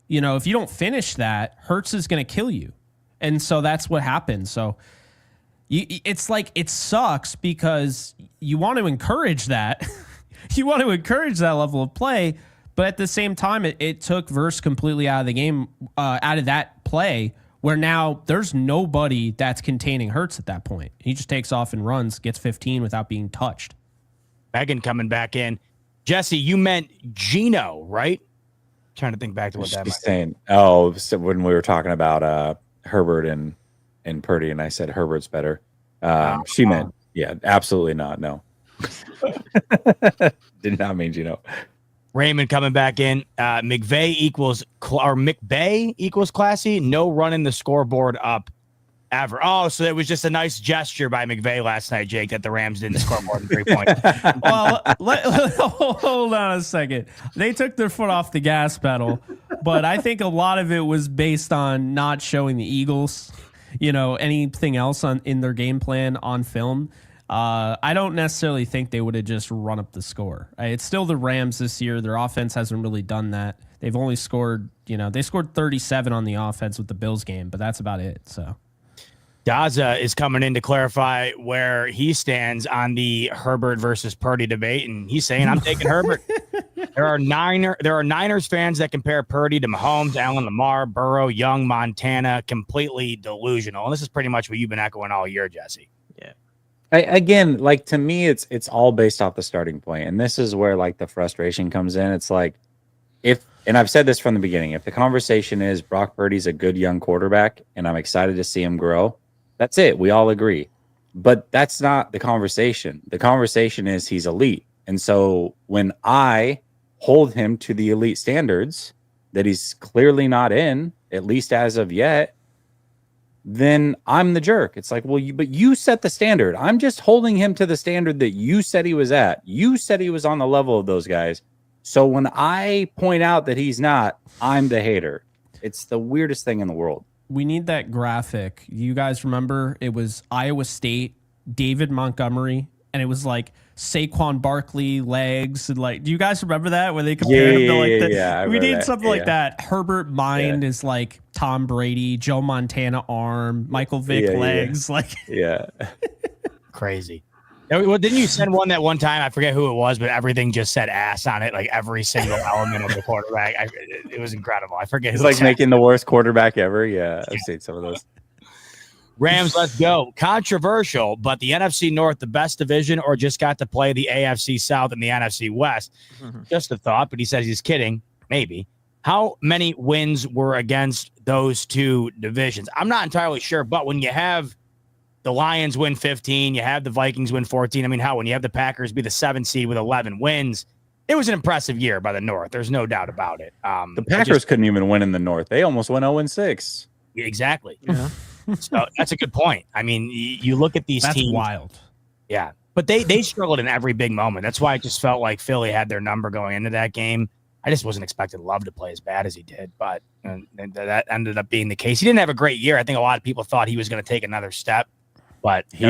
If you don't finish that, Hurts is going to kill you. And so that's what happened. So it's like it sucks because you want to encourage that. You want to encourage that level of play, but at the same time, it took Verse completely out of the game, out of that play, where now there's nobody that's containing Hurts at that point. He just takes off and runs, gets 15 without being touched. Megan coming back in. Jesse, you meant Geno, right? Trying to think back to what that was saying. Oh, so when we were talking about Herbert and Purdy, and I said Herbert's better. She meant, absolutely not. No. Did not mean Geno. Raymond coming back in. McVay equals classy. No running the scoreboard up ever. Oh, so it was just a nice gesture by McVay last night, Jake, that the Rams didn't score more than 3 points. Well, hold on a second. They took their foot off the gas pedal, but I think a lot of it was based on not showing the Eagles, anything else in their game plan on film. I don't necessarily think they would have just run up the score. It's still the Rams this year. Their offense hasn't really done that. They've only scored, they scored 37 on the offense with the Bills game, but that's about it. So Daza is coming in to clarify where he stands on the Herbert versus Purdy debate, and he's saying, I'm taking Herbert. There are Niners fans that compare Purdy to Mahomes, Allen, Lamar, Burrow, Young, Montana, completely delusional. And this is pretty much what you've been echoing all year, Jesse. Again, like to me, it's all based off the starting point, and this is where like the frustration comes in. It's like and I've said this from the beginning, if the conversation is Brock Purdy's a good young quarterback, and I'm excited to see him grow, that's it. We all agree, but that's not the conversation. The conversation is he's elite, and so when I hold him to the elite standards that he's clearly not in, at least as of yet, then I'm the jerk. It's like, well, but you set the standard. I'm just holding him to the standard that you said he was at. You said he was on the level of those guys. So when I point out that he's not, I'm the hater. It's the weirdest thing in the world. We need that graphic. You guys remember it was Iowa State, David Montgomery, and it was like Saquon Barkley legs. And like, do you guys remember that when they compared him to like that? Yeah, we need something like that. Herbert mind is like Tom Brady, Joe Montana arm, Michael Vick legs. Like, crazy. Well, didn't you send one that one time? I forget who it was, but everything just said ass on it, like every single element of the quarterback. It was incredible. I forget. It's like making the worst quarterback ever. Yeah, I've seen some of those. Rams, let's go. Controversial, but the NFC North, the best division, or just got to play the AFC South and the NFC West? Just a thought, but he says he's kidding. Maybe. How many wins were against those two divisions? I'm not entirely sure, but when you have the Lions win 15, you have the Vikings win 14. I mean, when you have the Packers be the 7th seed with 11 wins, it was an impressive year by the North. There's no doubt about it. The Packers couldn't even win in the North. They almost went 0-6. Exactly. Yeah. So that's a good point. I mean, you look at these That's teams. wild. Yeah. But they struggled in every big moment. That's why I just felt like Philly had their number going into that game. I just wasn't expecting Love to play as bad as he did, but that ended up being the case. He didn't have a great year. I think a lot of people thought he was going to take another step, but he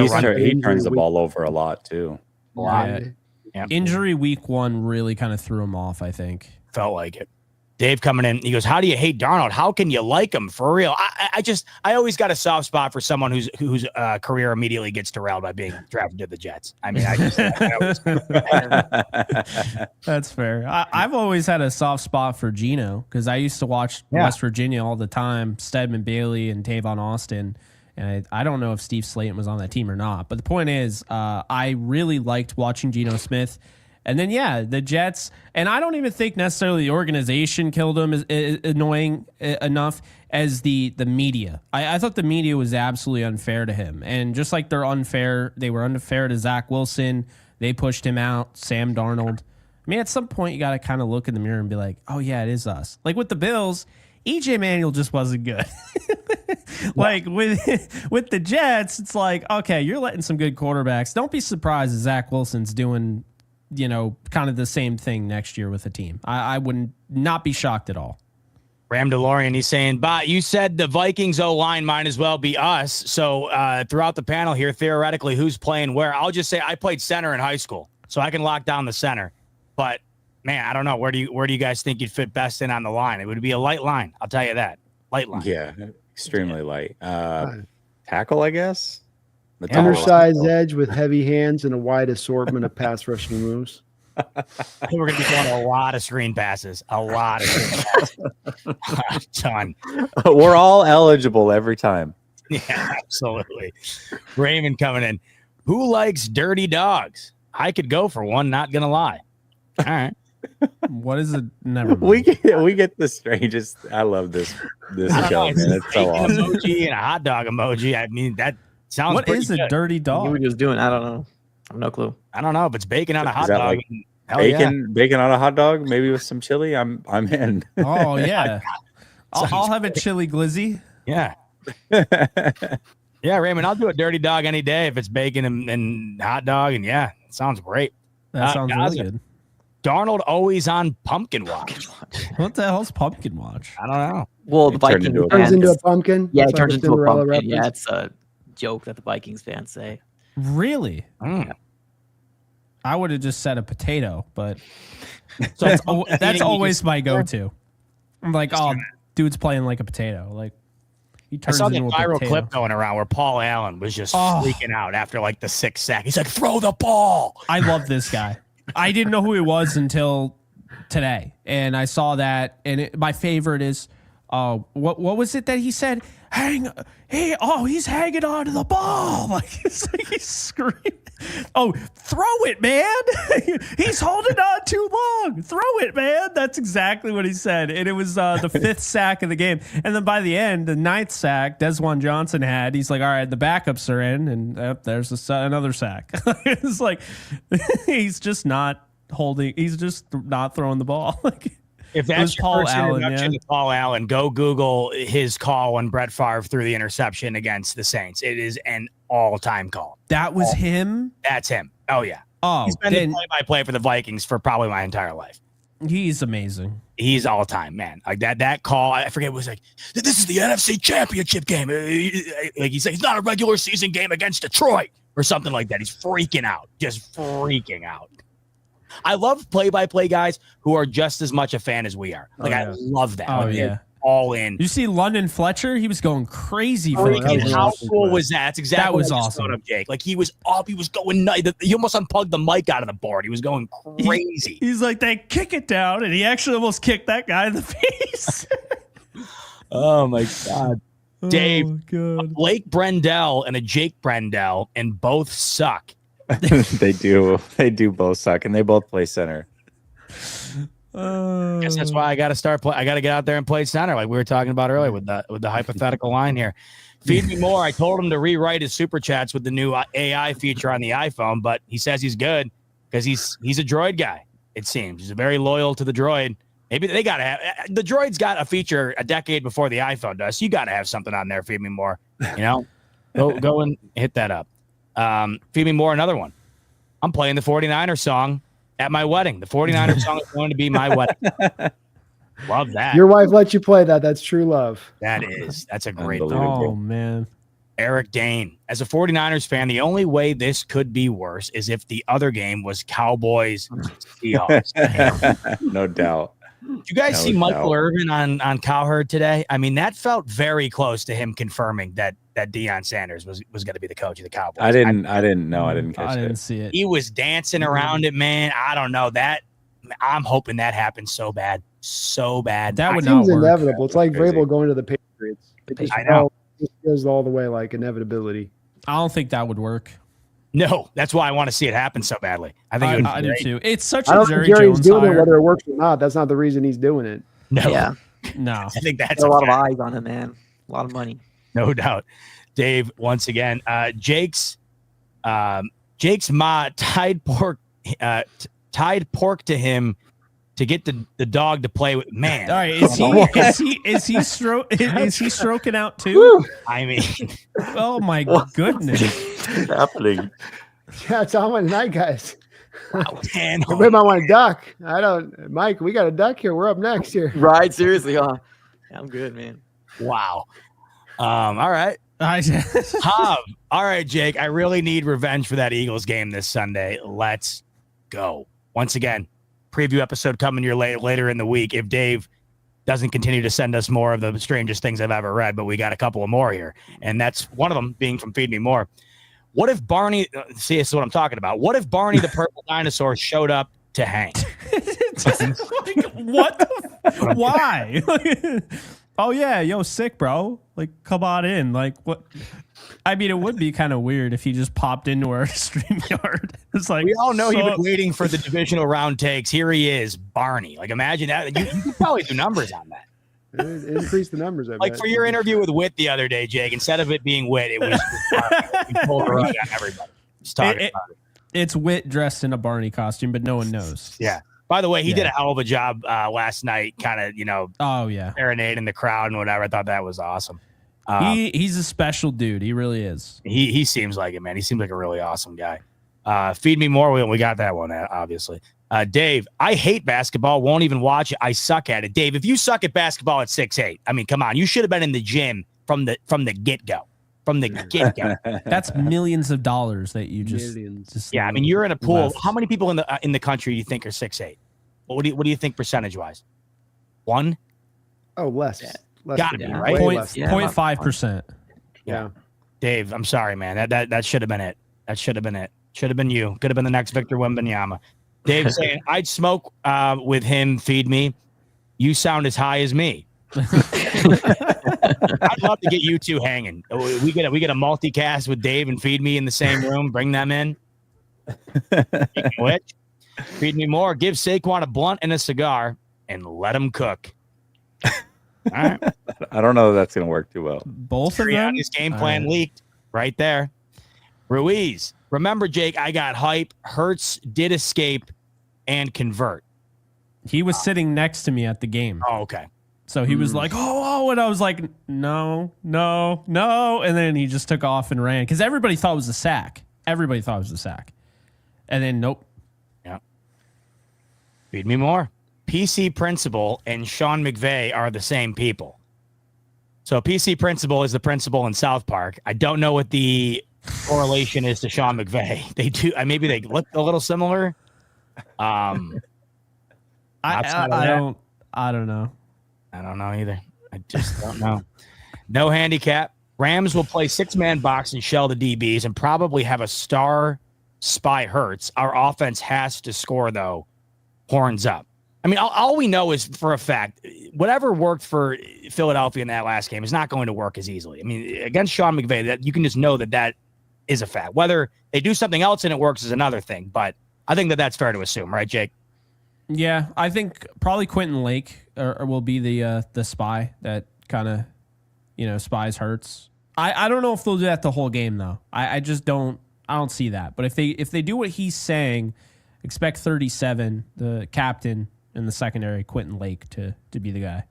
turns the ball over a lot too. Yeah. Injury week 1 really kind of threw him off, I think. Felt like it. Dave coming in, he goes, how do you hate Darnold? How can you like him? For real. I always got a soft spot for someone whose career immediately gets derailed by being drafted to the Jets. I mean, That's fair. I've always had a soft spot for Geno because I used to watch West Virginia all the time, Stedman Bailey and Tavon Austin. And I don't know if Steve Slayton was on that team or not. But the point is, I really liked watching Geno Smith. And then, the Jets, and I don't even think necessarily the organization killed him as annoying enough as the media. I thought the media was absolutely unfair to him. And just like they were unfair to Zach Wilson. They pushed him out, Sam Darnold. I mean, at some point, you got to kind of look in the mirror and be like, oh, yeah, it is us. Like with the Bills, EJ Manuel just wasn't good. Like with the Jets, it's like, okay, you're letting some good quarterbacks. Don't be surprised if Zach Wilson's doing kind of the same thing next year with the team. I would not be shocked at all. Ram DeLorean, he's saying, but you said the Vikings O-line might as well be us. So throughout the panel here, theoretically, who's playing where? I'll just say I played center in high school, so I can lock down the center. But, man, I don't know. Where do you guys think you'd fit best in on the line? It would be a light line. I'll tell you that. Light line. Yeah, extremely light. Tackle, I guess? Undersized edge with heavy hands and a wide assortment of pass rushing moves. I think we're going to be throwing a lot of screen passes. A lot of screen passes. A ton. We're all eligible every time. Yeah, absolutely. Raymond coming in. Who likes dirty dogs? I could go for one, not going to lie. All right. What is it? Never mind. We get the strangest. I love this show, man. It's so awesome. Emoji and a hot dog emoji. I mean, that sounds What is good. a dirty What dog? were you just doing? I don't know. I have no clue. I don't know if it's bacon on a hot that dog. like Hell bacon on a hot dog, maybe with some chili. I'm in. Oh, yeah. I'll have a chili glizzy. Yeah. Yeah, Raymond, I'll do a dirty dog any day if it's bacon and hot dog. And yeah, it sounds great. That sounds Gaza, really good. Darnold always on pumpkin watch. What the hell's pumpkin watch? I don't know. Well, the turned Vikings into a- Turns fans, into a pumpkin. yeah, it It's like turns into a Cinderella pumpkin. Yeah, reference. it's a joke that the Vikings fans say. Really? Mm. I would have just said a potato, but So that's always my go-to. I'm like, oh, dude's playing like a potato. Like he I turns saw that into a viral potato. clip going around where Paul Allen was just Oh. freaking out after like the 6th sack. He's like, throw the ball. I love this guy. I didn't know who he was until today, and I saw that. And my favorite is, what was it that he said? He's hanging on to the ball. Like he's screaming. Oh, throw it, man. He's holding on too long. Throw it, man. That's exactly what he said. And it was the 5th sack of the game. And then by the end, the 9th sack Desjuan Johnson had, he's like, all right, the backups are in. And there's another sack. It's like, he's just not holding. He's just not throwing the ball. Like, If It was that's your Paul first Allen, introduction to Paul Allen, go Google his call when Brett Favre threw the interception against the Saints. It is an all-time call. that was him. That's him. Oh, yeah. Oh, He's been then the play-by-play for the Vikings for probably my entire life. he's amazing. He's all-time, man. Like that call, I forget, it was like, this is the NFC Championship game. Like he's like, it's not a regular season game against Detroit or something like that. He's freaking out, just freaking out. I love play-by-play guys who are just as much a fan as we are. Like, Oh, yeah. I love that. Oh, Like, they're yeah. all in. You see London Fletcher? He was going crazy for the that was game. How awesome, cool man. was that? That's exactly That was what I just awesome. thought of, Jake. Like, he was up. He was going nuts. He almost unplugged the mic out of the board. He was going crazy. He's like, they kick it down, and he actually almost kicked that guy in the face. Oh, my God. Dave, God. Blake Brendel and a Jake Brendel, and both suck. They do. They do both suck, and they both play center. I guess that's why I got to start. I got to get out there and play center, like we were talking about earlier with the hypothetical line here. Feed me more. I told him to rewrite his super chats with the new AI feature on the iPhone, but he says he's good because he's a droid guy. It seems he's very loyal to the droid. Maybe they got to have the droid's got a feature a decade before the iPhone does. So you got to have something on there. Feed me more. Go and hit that up. Feed me more. Another one. I'm playing the 49er song at my wedding. The 49er song is going to be my wedding. Love that. Your wife let you play that. That's true love. That's a great thing. Oh, man. Eric Dane. As a 49ers fan, the only way this could be worse is if the other game was Cowboys Seahawks. No doubt. Did you guys see Michael Irvin on Cowherd today? I mean, that felt very close to him confirming that Deion Sanders was going to be the coach of the Cowboys. I didn't know. I didn't catch it. I didn't see it. He was dancing around it, man. I don't know. I'm hoping that happens so bad. So bad. That would It not seems work. inevitable. It's like Crazy. Vrabel going to the Patriots. I know. It just goes all the way like inevitability. I don't think that would work. No, that's why I want to see it happen so badly. I think it would be I do great. too. It's such I a don't think Jerry Jerry's Jones doing it hire. whether it works or not. That's not the reason he's doing it. No, Yeah. No. I think that's Got a lot of fact. eyes on him, man. A lot of money. No doubt. Dave, once again, Jake's ma tied pork to him to get the dog to play with. Man, All right, is he stroking out too? Woo! I mean, Oh my goodness. happening? Yeah, it's on tonight, guys. man, Everybody might want to duck. Mike, we got a duck here. We're up next here. Right? Seriously, huh? I'm good, man. wow. All right. All right, Jake. I really need revenge for that Eagles game this Sunday. Let's go. Once again, preview episode coming your later in the week if Dave doesn't continue to send us more of the strangest things I've ever read, but we got a couple of more here. And that's one of them being from Feed Me More. What if Barney, see, this is what I'm talking about. What if Barney the purple dinosaur showed up to hang? What? Why? Oh yeah, yo, sick, bro. Like, come on in. Like, what? I mean, it would be kind of weird if he just popped into our stream yard. It's like, We all know he's been waiting for the divisional round takes. Here he is, Barney. Like, imagine that. You could probably do numbers on that. Increase the numbers. I Like bet. for your interview with Witt the other day, Jake, instead of it being Witt, it was you pulled a rug on everybody. Just talking about it. It's Wit dressed in a Barney costume, but no one knows. Yeah. By the way, he Yeah. did a hell of a job last night, kind of, Oh yeah. serenading the crowd and whatever. I thought that was awesome. He's a special dude. He really is. He seems like it, man. He seems like a really awesome guy. Feed me more. We got that one, obviously. Dave, I hate basketball. Won't even watch it. I suck at it. Dave, if you suck at basketball at 6'8", I mean, come on. You should have been in the gym from the get-go. From the get-go. That's millions of dollars that you just Yeah, I mean, you're in a pool. left. How many people in the country do you think are 6'8"? What do you think percentage-wise? One? Oh, less. Less Gotta than be, that. right? Way less. 0.5%. Yeah. Dave, I'm sorry, man. That should have been it. That should have been it. Should have been you. Could have been the next Victor Wembanyama. Dave saying, I'd smoke with him, feed me. You sound as high as me. I'd love to get you two hanging. We get a multicast with Dave and Feed Me in the same room. Bring them in. Speaking of which, Feed Me more. Give Saquon a blunt and a cigar and let him cook. All right. I don't know if that's going to work too well. Both of them. His game plan leaked right there. Ruiz. Remember, Jake, I got hype. Hurts did escape and convert. He was sitting next to me at the game. Oh, okay. So he was like, oh, and I was like, no. And then he just took off and ran because everybody thought it was a sack. And then, nope. Yeah. Feed me more. PC Principal and Sean McVay are the same people. So PC Principal is the principal in South Park. I don't know what the correlation is to Sean McVay. They do. Maybe they look a little similar. I don't know. I don't know either. I just don't know. No handicap. Rams will play 6-man box and shell the DBs and probably have a star spy Hurts. Our offense has to score, though. Horns up. I mean, all we know is for a fact, whatever worked for Philadelphia in that last game is not going to work as easily. I mean, against Sean McVay, that you can just know that is a fact. Whether they do something else and it works is another thing. But I think that's fair to assume, right, Jake? Yeah, I think probably Quentin Lake will be the spy that kind of, spies Hurts. I don't know if they'll do that the whole game though. I just don't see that. But if they do what he's saying, expect 37, the captain in the secondary, Quentin Lake to be the guy.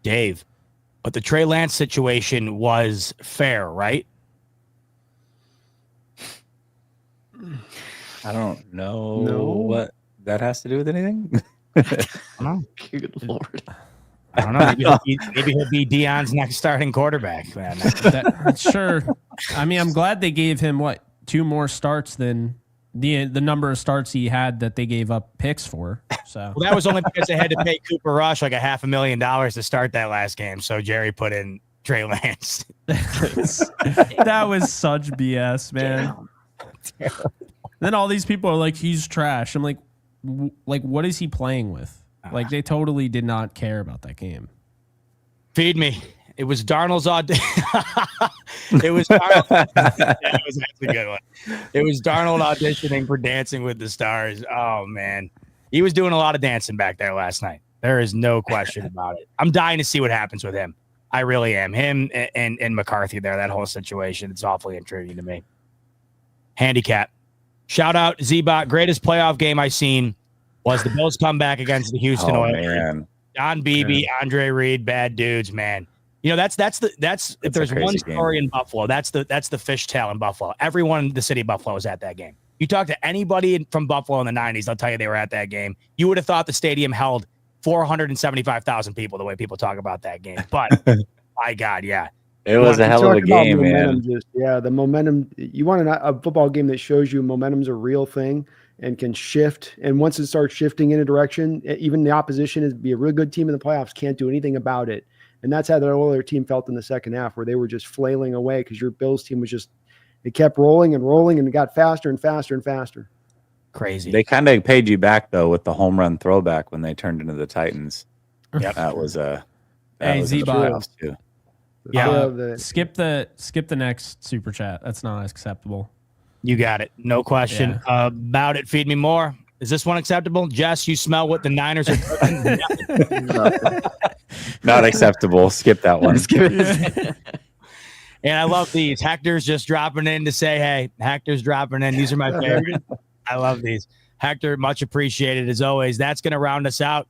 Dave, but the Trey Lance situation was fair, right? I don't know what that has to do with anything. I don't know. Good Lord. I don't know. Maybe he'll be Deion's next starting quarterback. Man. Sure. I mean, I'm glad they gave him 2 more starts than the number of starts he had that they gave up picks for. So that was only because they had to pay Cooper Rush like $500,000 to start that last game. So Jerry put in Trey Lance. That was such BS, man. Then all these people are like, he's trash. I'm like, what is he playing with? Like, they totally did not care about that game. Feed me. It was Darnold's audition. It was Darnold. That was actually a good one. It was Darnold auditioning for Dancing with the Stars. Oh, man. He was doing a lot of dancing back there last night. There is no question about it. I'm dying to see what happens with him. I really am. Him and McCarthy there, that whole situation, it's awfully intriguing to me. Handicap. Shout out Z-Bot. Greatest playoff game I've seen was the Bills comeback against the Houston Oilers. Man. Don Beebe, Andre Reed, bad dudes, man. That's if there's one story in Buffalo, that's the fishtail in Buffalo. Everyone in the city of Buffalo was at that game. You talk to anybody from Buffalo in the 90s, they'll tell you they were at that game. You would have thought the stadium held 475,000 people the way people talk about that game. But my God, yeah. It was a hell of a game, man. The momentum. You want a football game that shows you momentum's a real thing and can shift. And once it starts shifting in a direction, even the opposition is be a real good team in the playoffs can't do anything about it. And that's how the other team felt in the second half, where they were just flailing away because your Bills team was just it kept rolling and rolling and it got faster and faster and faster. Crazy. They kind of paid you back though with the home run throwback when they turned into the Titans. Yep. That was a Z-Bot. too. Yeah, skip the next super chat. That's not acceptable. You got it. No question about it. Feed me more. Is this one acceptable? Jess, you smell what the Niners are cooking? Not acceptable. Skip that one. And I love these. Hector's just dropping in to say, hey, Hector's dropping in. These are my favorite. I love these. Hector, much appreciated as always. That's going to round us out.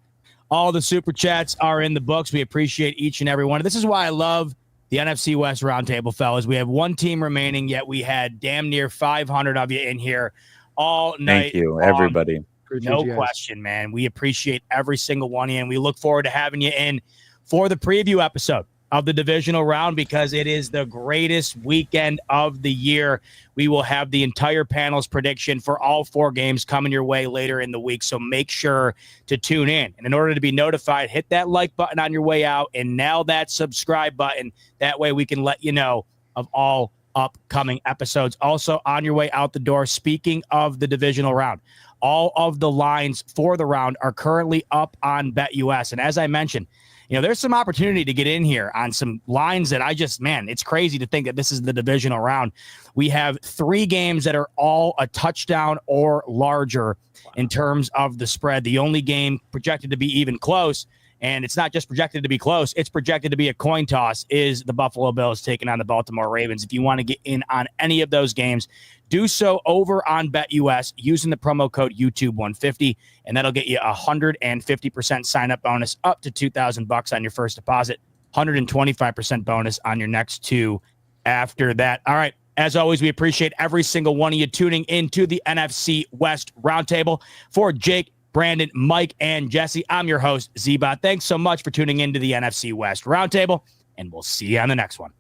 All the super chats are in the books. We appreciate each and every one. This is why I love the NFC West Roundtable, fellas. We have one team remaining, yet we had damn near 500 of you in here all night. Thank you, everybody. No question, man. We appreciate every single one of you, and we look forward to having you in for the preview episode of the divisional round because it is the greatest weekend of the year. We will have the entire panel's prediction for all 4 games coming your way later in the week, so make sure to tune in. And in order to be notified, hit that like button on your way out and nail that subscribe button. That way we can let you know of all upcoming episodes. Also, on your way out the door, speaking of the divisional round, all of the lines for the round are currently up on BetUS. And as I mentioned, there's some opportunity to get in here on some lines that it's crazy to think that this is the divisional round. We have 3 games that are all a touchdown or larger in terms of the spread. The only game projected to be even close, and it's not just projected to be close, it's projected to be a coin toss, is the Buffalo Bills taking on the Baltimore Ravens. If you want to get in on any of those games, do so over on BetUS using the promo code YouTube150, and that'll get you 150% sign-up bonus up to $2,000 on your first deposit, 125% bonus on your next 2 after that. All right, as always, we appreciate every single one of you tuning into the NFC West Roundtable. For Jake, Brandon, Mike, and Jesse, I'm your host, Z-Bot. Thanks so much for tuning into the NFC West Roundtable, and we'll see you on the next one.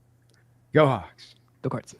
Go Hawks. Go Cards.